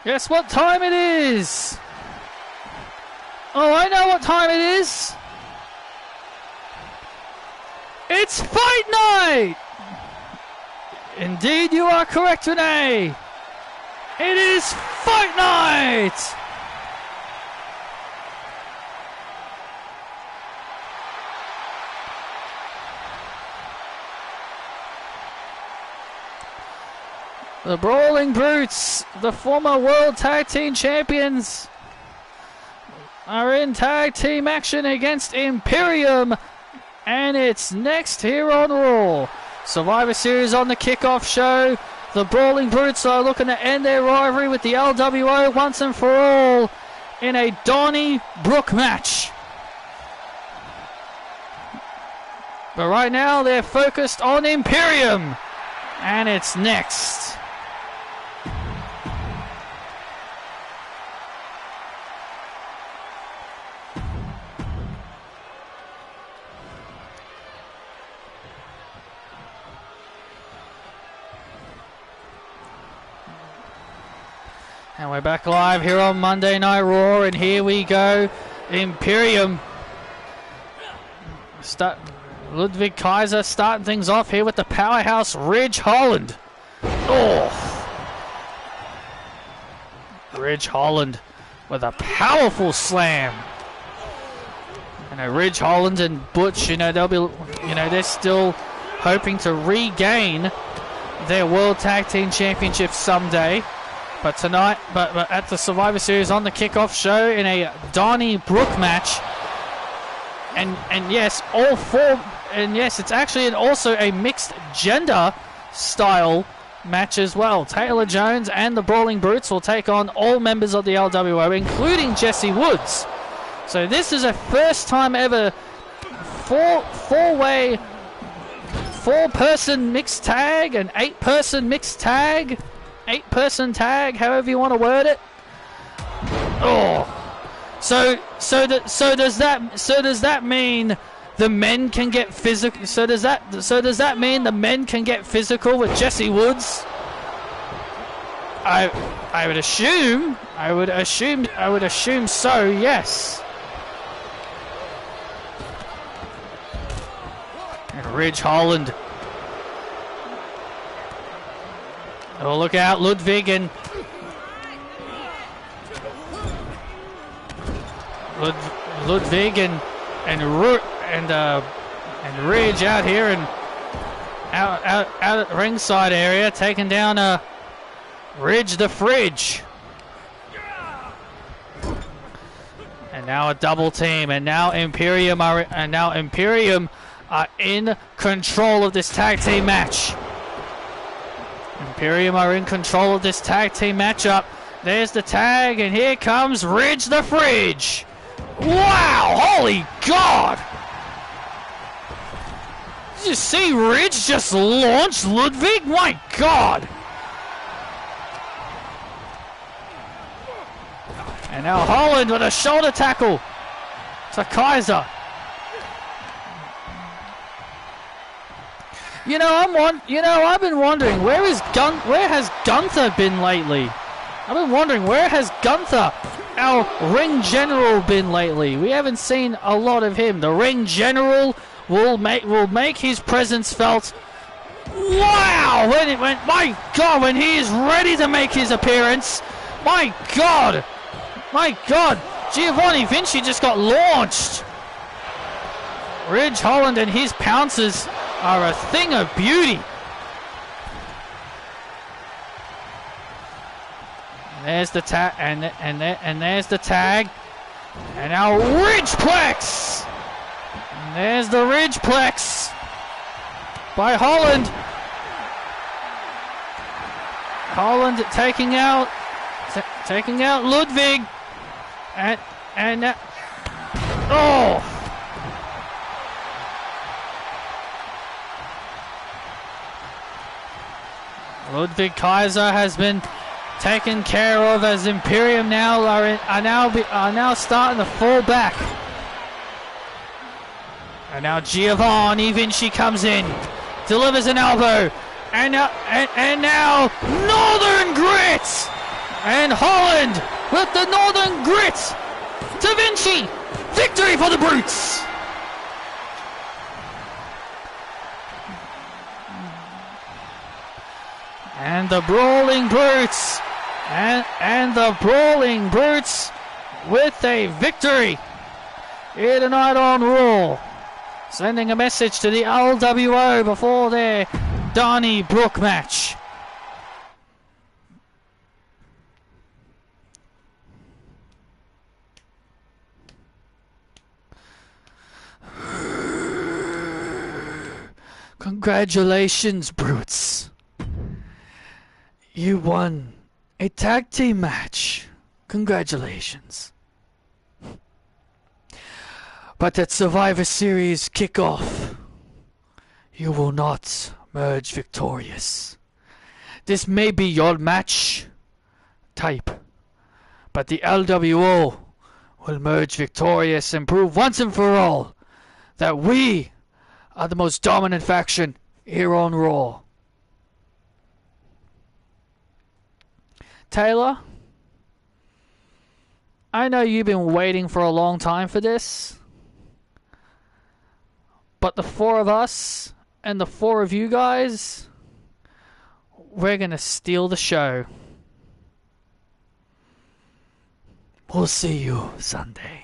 Speaker 1: Guess what time it is? Oh, I know what time it is. It's fight night! Indeed, you are correct, Renee. It is fight night! The Brawling Brutes, the former World Tag Team Champions, are in tag team action against Imperium, and it's next here on Raw. Survivor Series on the kickoff show. The Brawling Brutes are looking to end their rivalry with the LWO once and for all in a Donnybrook match. But right now they're focused on Imperium, and it's next. And we're back live here on Monday Night Raw, and here we go. Imperium. Ludwig Kaiser starting things off here with the powerhouse Ridge Holland. Oh! Ridge Holland with a powerful slam. And Ridge Holland and Butch, they'll be, they're still hoping to regain their World Tag Team Championship someday. But tonight, but at the Survivor Series on the kickoff show in a Donnybrook match, and yes, all four, and yes, it's actually also a mixed gender style match as well. Taylor Jones and the Brawling Brutes will take on all members of the LWO, including Jesse Woods. So this is a first time ever four-way, 4-person mixed tag, an 8-person mixed tag. 8-person tag, however you want to word it. Oh, so does that mean the men can get physical? So does that mean the men can get physical with Jesse Woods? I would assume so. Yes. And Ridge Holland. Oh, look out, Ludwig and Ridge out here and out at the ringside area, taking down Ridge the Fridge. And now a double team, and now Imperium are in control of this tag team match. Imperium are in control of this tag team matchup. There's the tag, and here comes Ridge the Fridge. Wow, holy God! Did you see Ridge just launch Ludwig? My God! And now Holland with a shoulder tackle to Kaiser. I've been wondering where has Gunther been lately? I've been wondering where has Gunther, our ring general, been lately? We haven't seen a lot of him. The ring general will make his presence felt. Wow! My God, when he is ready to make his appearance, my God, Giovanni Vinci just got launched. Ridge Holland and his pouncers are a thing of beauty. And there's the tag, and there's the tag, and now Ridgeplex. And there's the Ridgeplex by Holland. Holland taking out Ludwig, and oh. Ludwig Kaiser has been taken care of as Imperium now are now starting to fall back. And now Giovanni Vinci comes in, delivers an elbow, and now Northern Grit. And Holland with the Northern Grit. Da Vinci. Victory for the Brutes. And the Brawling Brutes. And the Brawling Brutes with a victory here tonight on Raw. Sending a message to the LWO before their Donnybrook match. Congratulations, Brutes. You won a tag team match. Congratulations. But at Survivor Series kickoff, you will not merge victorious. This may be your match type, but the LWO will merge victorious and prove once and for all that we are the most dominant faction here on Raw. Taylor, I know you've been waiting for a long time for this, but the four of us and the four of you guys, we're gonna steal the show. We'll see you Sunday.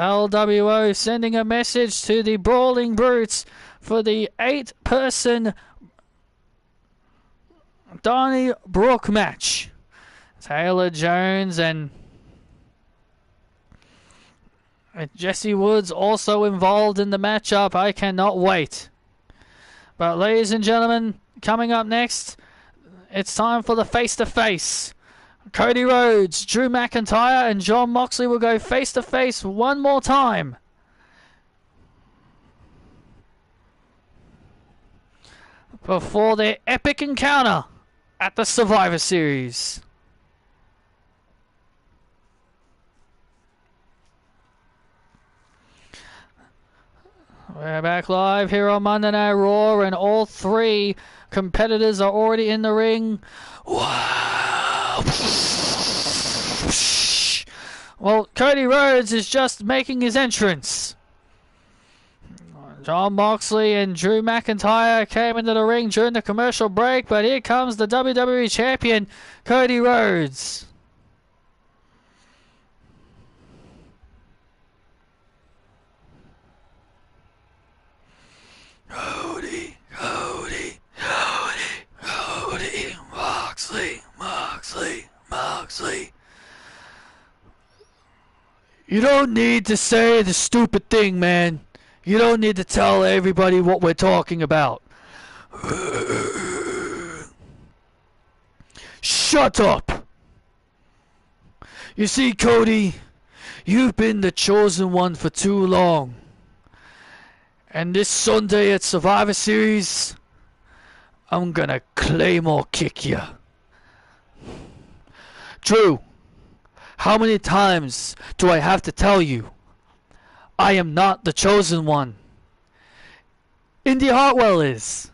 Speaker 1: LWO sending a message to the Brawling Brutes for the 8-person Donnybrook match. Taylor Jones and Jesse Woods also involved in the matchup. I cannot wait. But ladies and gentlemen, coming up next, it's time for the face-to-face. Cody Rhodes, Drew McIntyre, and Jon Moxley will go face-to-face one more time. Before their epic encounter at the Survivor Series. We're back live here on Monday Night Raw, and all three competitors are already in the ring. Wow. Well, Cody Rhodes is just making his entrance. Jon Moxley and Drew McIntyre came into the ring during the commercial break, but here comes the WWE Champion, Cody Rhodes. Cody, Moxley. You don't need to say the stupid thing, man. You don't need to tell everybody what we're talking about. Shut up. You see, Cody, you've been the chosen one for too long. And this Sunday at Survivor Series, I'm gonna Claymore kick you. Drew, how many times do I have to tell you? I am not the chosen one. Indy Hartwell is.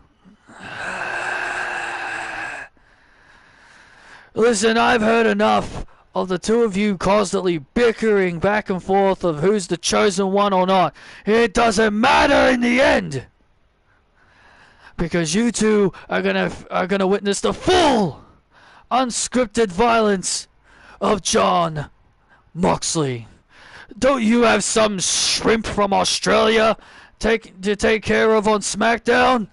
Speaker 1: Listen, I've heard enough of the two of you constantly bickering back and forth of who's the chosen one or not. It doesn't matter in the end, because you two are gonna witness the full unscripted violence of Jon Moxley. Don't you have some shrimp from Australia to take care of on SmackDown?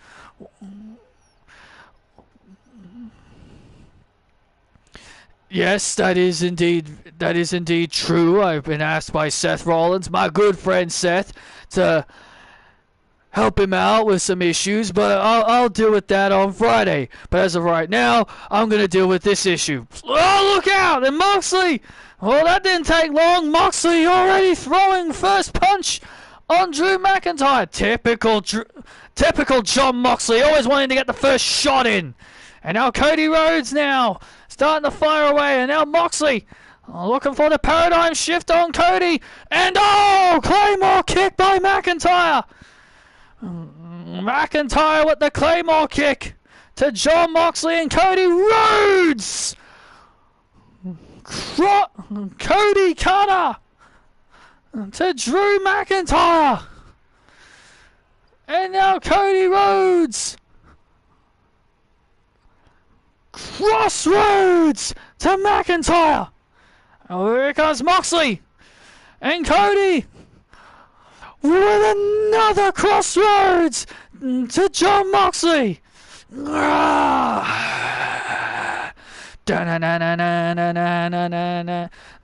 Speaker 1: Yes, that is indeed true. I've been asked by Seth Rollins, my good friend Seth, to help him out with some issues, but I'll deal with that on Friday. But as of right now, I'm going to deal with this issue. Oh, look out! And Moxley! Well, that didn't take long. Moxley already throwing first punch on Drew McIntyre. Typical Jon Moxley, always wanting to get the first shot in. And now Cody Rhodes now starting to fire away. And now Moxley looking for the paradigm shift on Cody. And Claymore kick by McIntyre. McIntyre with the Claymore kick to Jon Moxley and Cody Rhodes. Cody Cutter to Drew McIntyre. And now Cody Rhodes. Crossroads to McIntyre. Oh, here comes Moxley. And Cody with another crossroads to Jon Moxley. The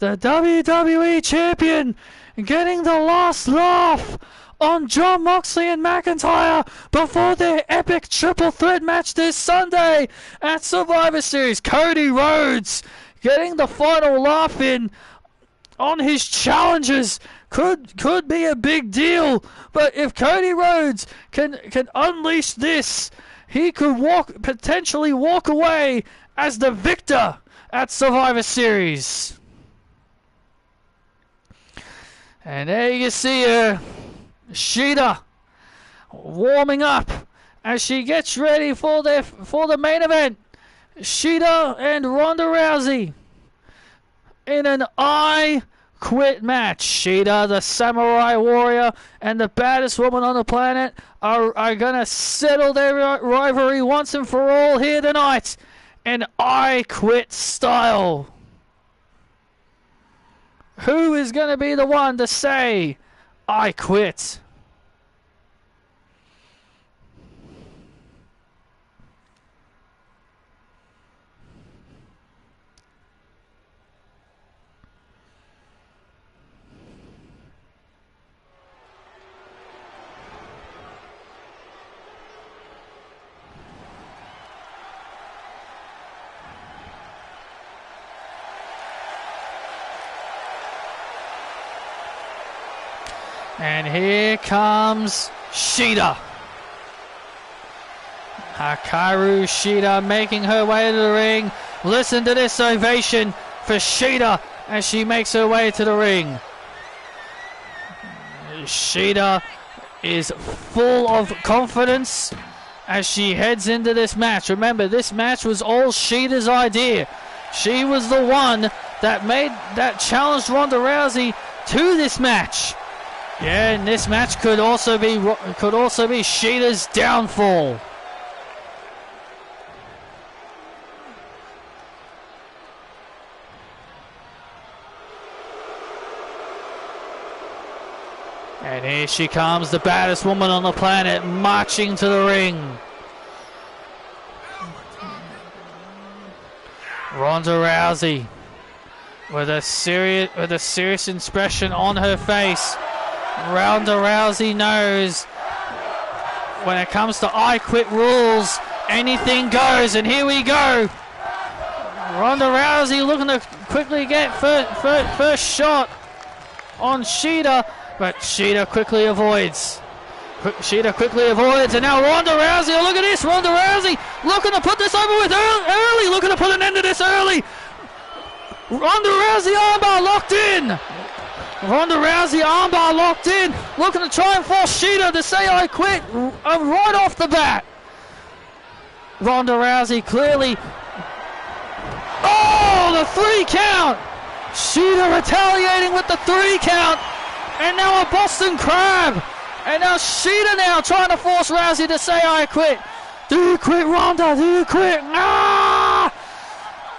Speaker 1: WWE Champion getting the last laugh on Jon Moxley and McIntyre before their epic triple threat match this Sunday at Survivor Series. Cody Rhodes getting the final laugh in on his challenges could be a big deal, but if Cody Rhodes can unleash this, he could potentially walk away as the victor at Survivor Series. And there you see her, Shida, warming up as she gets ready for the main event. Shida and Ronda Rousey in an I Quit match. Shida, the samurai warrior, and the baddest woman on the planet are gonna settle their rivalry once and for all here tonight in I Quit style. Who is gonna be the one to say I quit? And here comes Shida. Hikaru Shida making her way to the ring. Listen to this ovation for Shida as she makes her way to the ring. Shida is full of confidence as she heads into this match. Remember, this match was all Shida's idea. She was the one that challenged Ronda Rousey to this match. Yeah, and this match could also be Shida's downfall. And here she comes, the baddest woman on the planet, marching to the ring. Ronda Rousey with a serious expression on her face. Ronda Rousey knows when it comes to I Quit rules, anything goes, and here we go. Ronda Rousey looking to quickly get first shot on Shida, but Shida quickly avoids. And now Ronda Rousey, oh, look at this, Ronda Rousey looking to put this over with early, looking to put an end to this early. Ronda Rousey armbar locked in. Ronda Rousey armbar locked in, looking to try and force Shida to say I quit right off the bat. Ronda Rousey clearly... Oh, the 3 count! Shida retaliating with the 3 count, and now a Boston Crab. And now Shida now trying to force Rousey to say I quit. Do you quit, Ronda? Do you quit? Ah!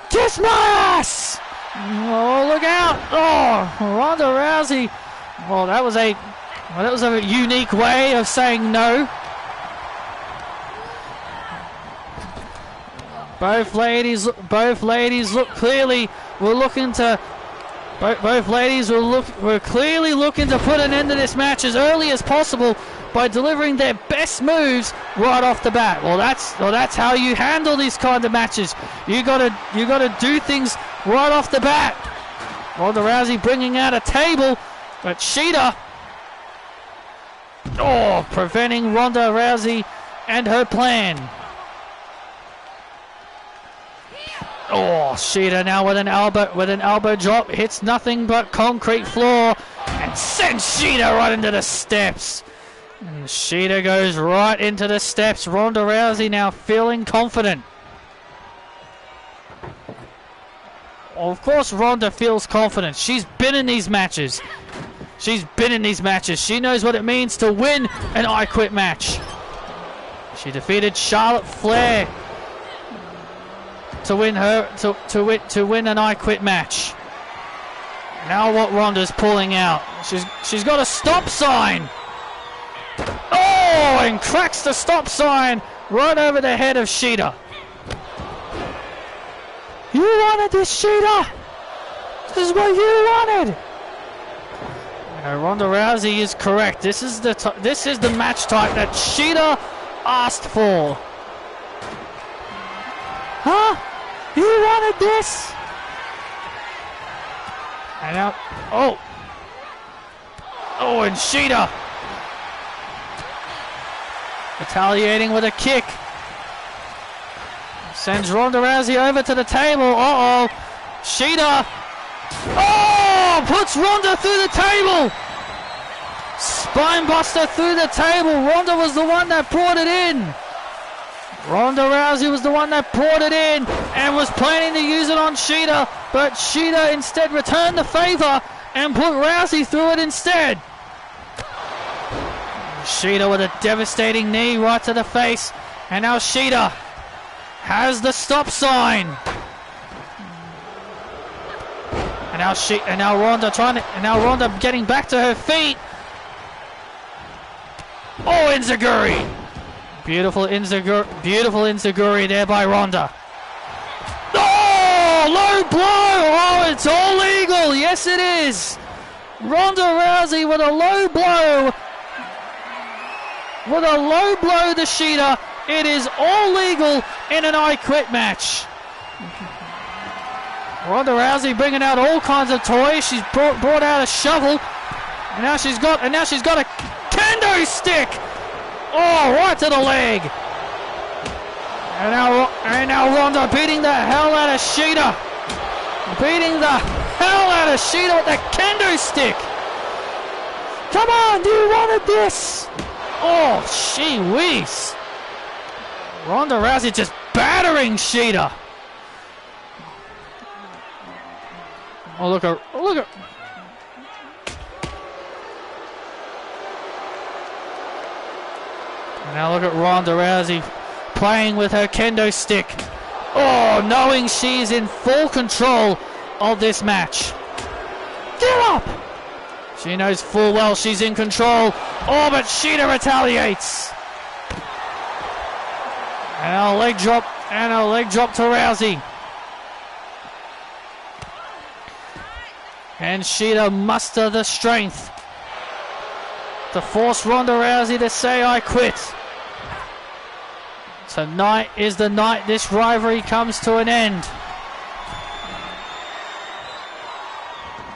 Speaker 1: Kiss my ass! Oh, look out! Oh, Ronda Rousey. Well, that was a unique way of saying no. Both ladies look clearly were looking to. Both ladies were clearly looking to put an end to this match as early as possible by delivering their best moves right off the bat. Well, that's how you handle these kind of matches. You gotta do things right off the bat. Ronda Rousey bringing out a table, but Shida, preventing Ronda Rousey and her plan. Oh, Shida now with an elbow drop, hits nothing but concrete floor and sends Shida right into the steps. And Sheeta goes right into the steps. Ronda Rousey now feeling confident. Of course Ronda feels confident. She's been in these matches. She knows what it means to win an I Quit match. She defeated Charlotte Flair to win an I Quit match. Now what Ronda's pulling out? She's got a stop sign. Oh, and cracks the stop sign right over the head of Sheeta. You wanted this, Sheeta. This is what you wanted. Ronda Rousey is correct. This is the match type that Sheeta asked for. Huh? You wanted this? And now, and Sheeta retaliating with a kick. Sends Ronda Rousey over to the table. Sheeta. Puts Ronda through the table. Spinebuster through the table. Ronda was the one that brought it in. Ronda Rousey was the one that brought it in and was planning to use it on Sheeta, but Sheeta instead returned the favor and put Rousey through it instead. Sheeta with a devastating knee right to the face, and now Sheeta has the stop sign. And now Ronda getting back to her feet. Enziguri. Beautiful Enziguri there by Ronda. Low blow. It's all legal. Yes, it is. Ronda Rousey with a low blow. To Sheeta. It is all legal in an I Quit match. Ronda Rousey bringing out all kinds of toys. She's brought out a shovel, and now she's got a kendo stick. Right to the leg. And now Ronda beating the hell out of Sheeta. With that kendo stick. Come on, you wanted this. Gee whiz. Ronda Rousey just battering Sheeta. Look at. And now look at Ronda Rousey playing with her kendo stick. Knowing she's in full control of this match. Get up! She knows full well she's in control. But Sheeta retaliates. And a leg drop to Rousey. And Sheeta muster the strength to force Ronda Rousey to say, I quit. Tonight is the night this rivalry comes to an end.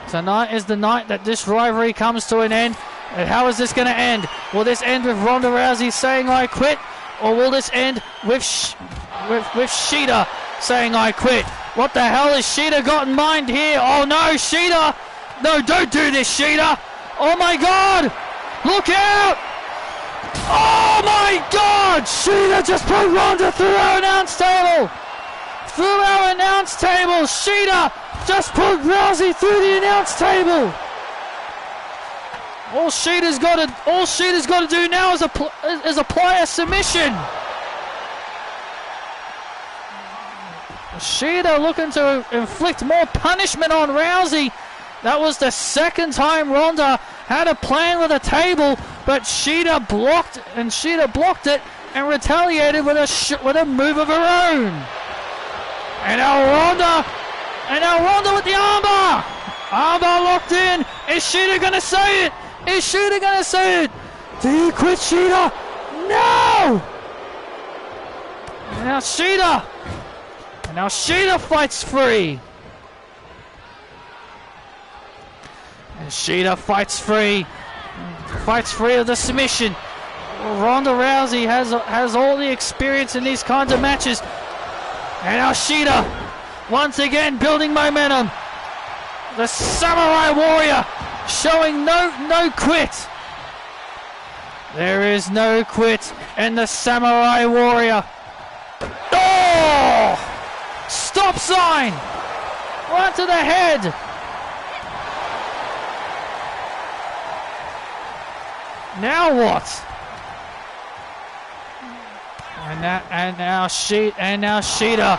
Speaker 1: Tonight is the night that this rivalry comes to an end. And how is this going to end? Will this end with Ronda Rousey saying, I quit? Or will this end with Sheeta saying, I quit? What the hell has Sheeta got in mind here? Oh no, Sheeta! No, don't do this, Sheeta! Oh my God! Look out! Oh my God! Sheeta just put Ronda through our announce table! Through our announce table! Sheeta just put Rousey through the announce table! All Sheeta's got to do now is apply a submission. Sheeta looking to inflict more punishment on Rousey. That was the second time Ronda had a plan with a table, but Sheeta blocked it and retaliated with a move of her own. And now Ronda with the armbar. Armbar locked in. Is Sheeta gonna say it? Do you quit, Sheeta? No! And now Sheeta fights free. And Sheeta fights free of the submission. Ronda Rousey has all the experience in these kinds of matches. And now Sheeta, once again building momentum. The Samurai Warrior showing no quit. There is no quit in the Samurai Warrior. Oh! Stop sign! Right to the head. Now what? And now Sheeta,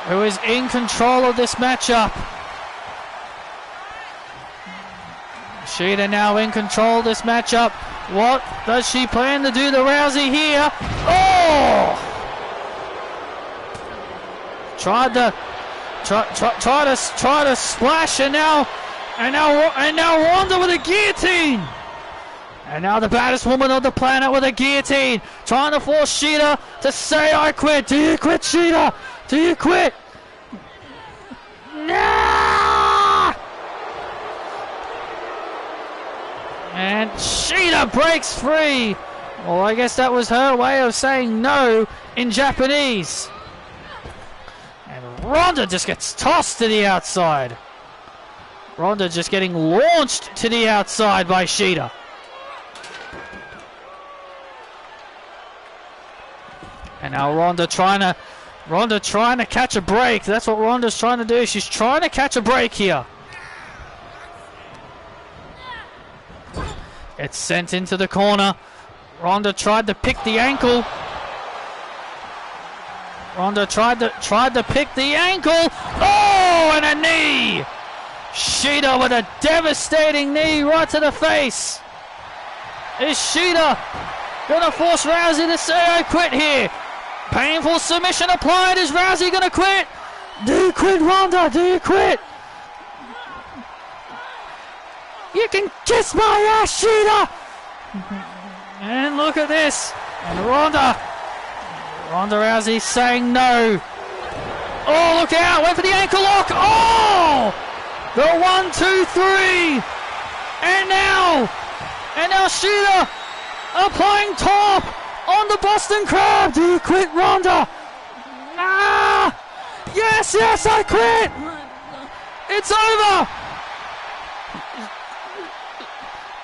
Speaker 1: who is in control of this matchup. Sheeta now in control of this matchup. What does she plan to do to Rousey here? Oh! Tried to splash, and now Ronda with a guillotine. And now the baddest woman on the planet with a guillotine, trying to force Sheeta to say, "I quit." Do you quit, Sheeta? Do you quit? Nah! And Sheeta breaks free. Well, I guess that was her way of saying no in Japanese. And Ronda just gets tossed to the outside. Ronda just getting launched to the outside by Sheeta. And now Ronda trying to catch a break. That's what Ronda's trying to do. She's trying to catch a break here. It's sent into the corner. Ronda tried to pick the ankle. Ronda tried to pick the ankle. Oh, and a knee. Sheeta with a devastating knee right to the face. Is Sheeta gonna force Rousey to say, "I quit" here? Painful submission applied. Is Rousey gonna quit? Do you quit, Ronda? Do you quit? You can kiss my ass, Sheeta! And look at this. And Ronda Rousey saying no. Oh, look out. Went for the ankle lock. Oh! The 1, 2, 3. And now Sheeta applying top on the Boston Crab. Do you quit, Ronda? Nah! Yes, I quit! It's over!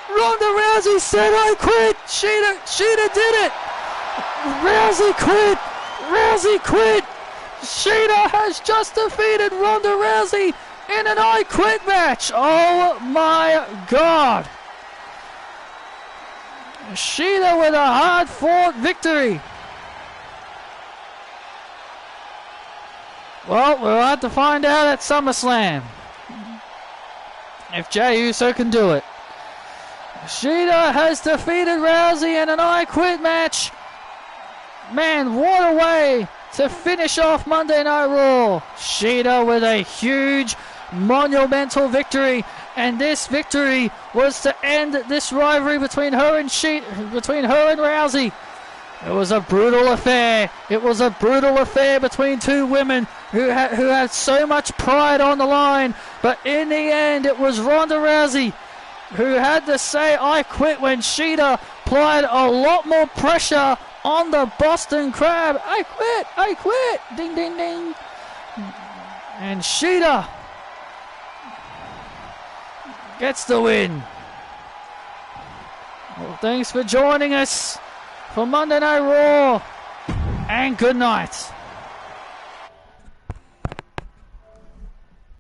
Speaker 1: Ronda Rousey said, "I quit." Sheeta did it. Rousey quit. Rousey quit. Sheeta has just defeated Ronda Rousey in an "I quit" match. Oh my God. Sheeta with a hard-fought victory. Well, we'll have to find out at SummerSlam if Jey Uso can do it. Sheeta has defeated Rousey in an "I quit" match. Man, what a way to finish off Monday Night Raw. Sheeta with a huge, monumental victory. And this victory was to end this rivalry between her and Rousey. It was a brutal affair. It was a brutal affair between two women who had so much pride on the line. But in the end, it was Ronda Rousey who had to say "I quit" when Sheeta applied a lot more pressure on the Boston Crab. I quit. Ding, ding, ding. And Sheeta gets the win. Well, thanks for joining us for Monday Night Raw, and good night.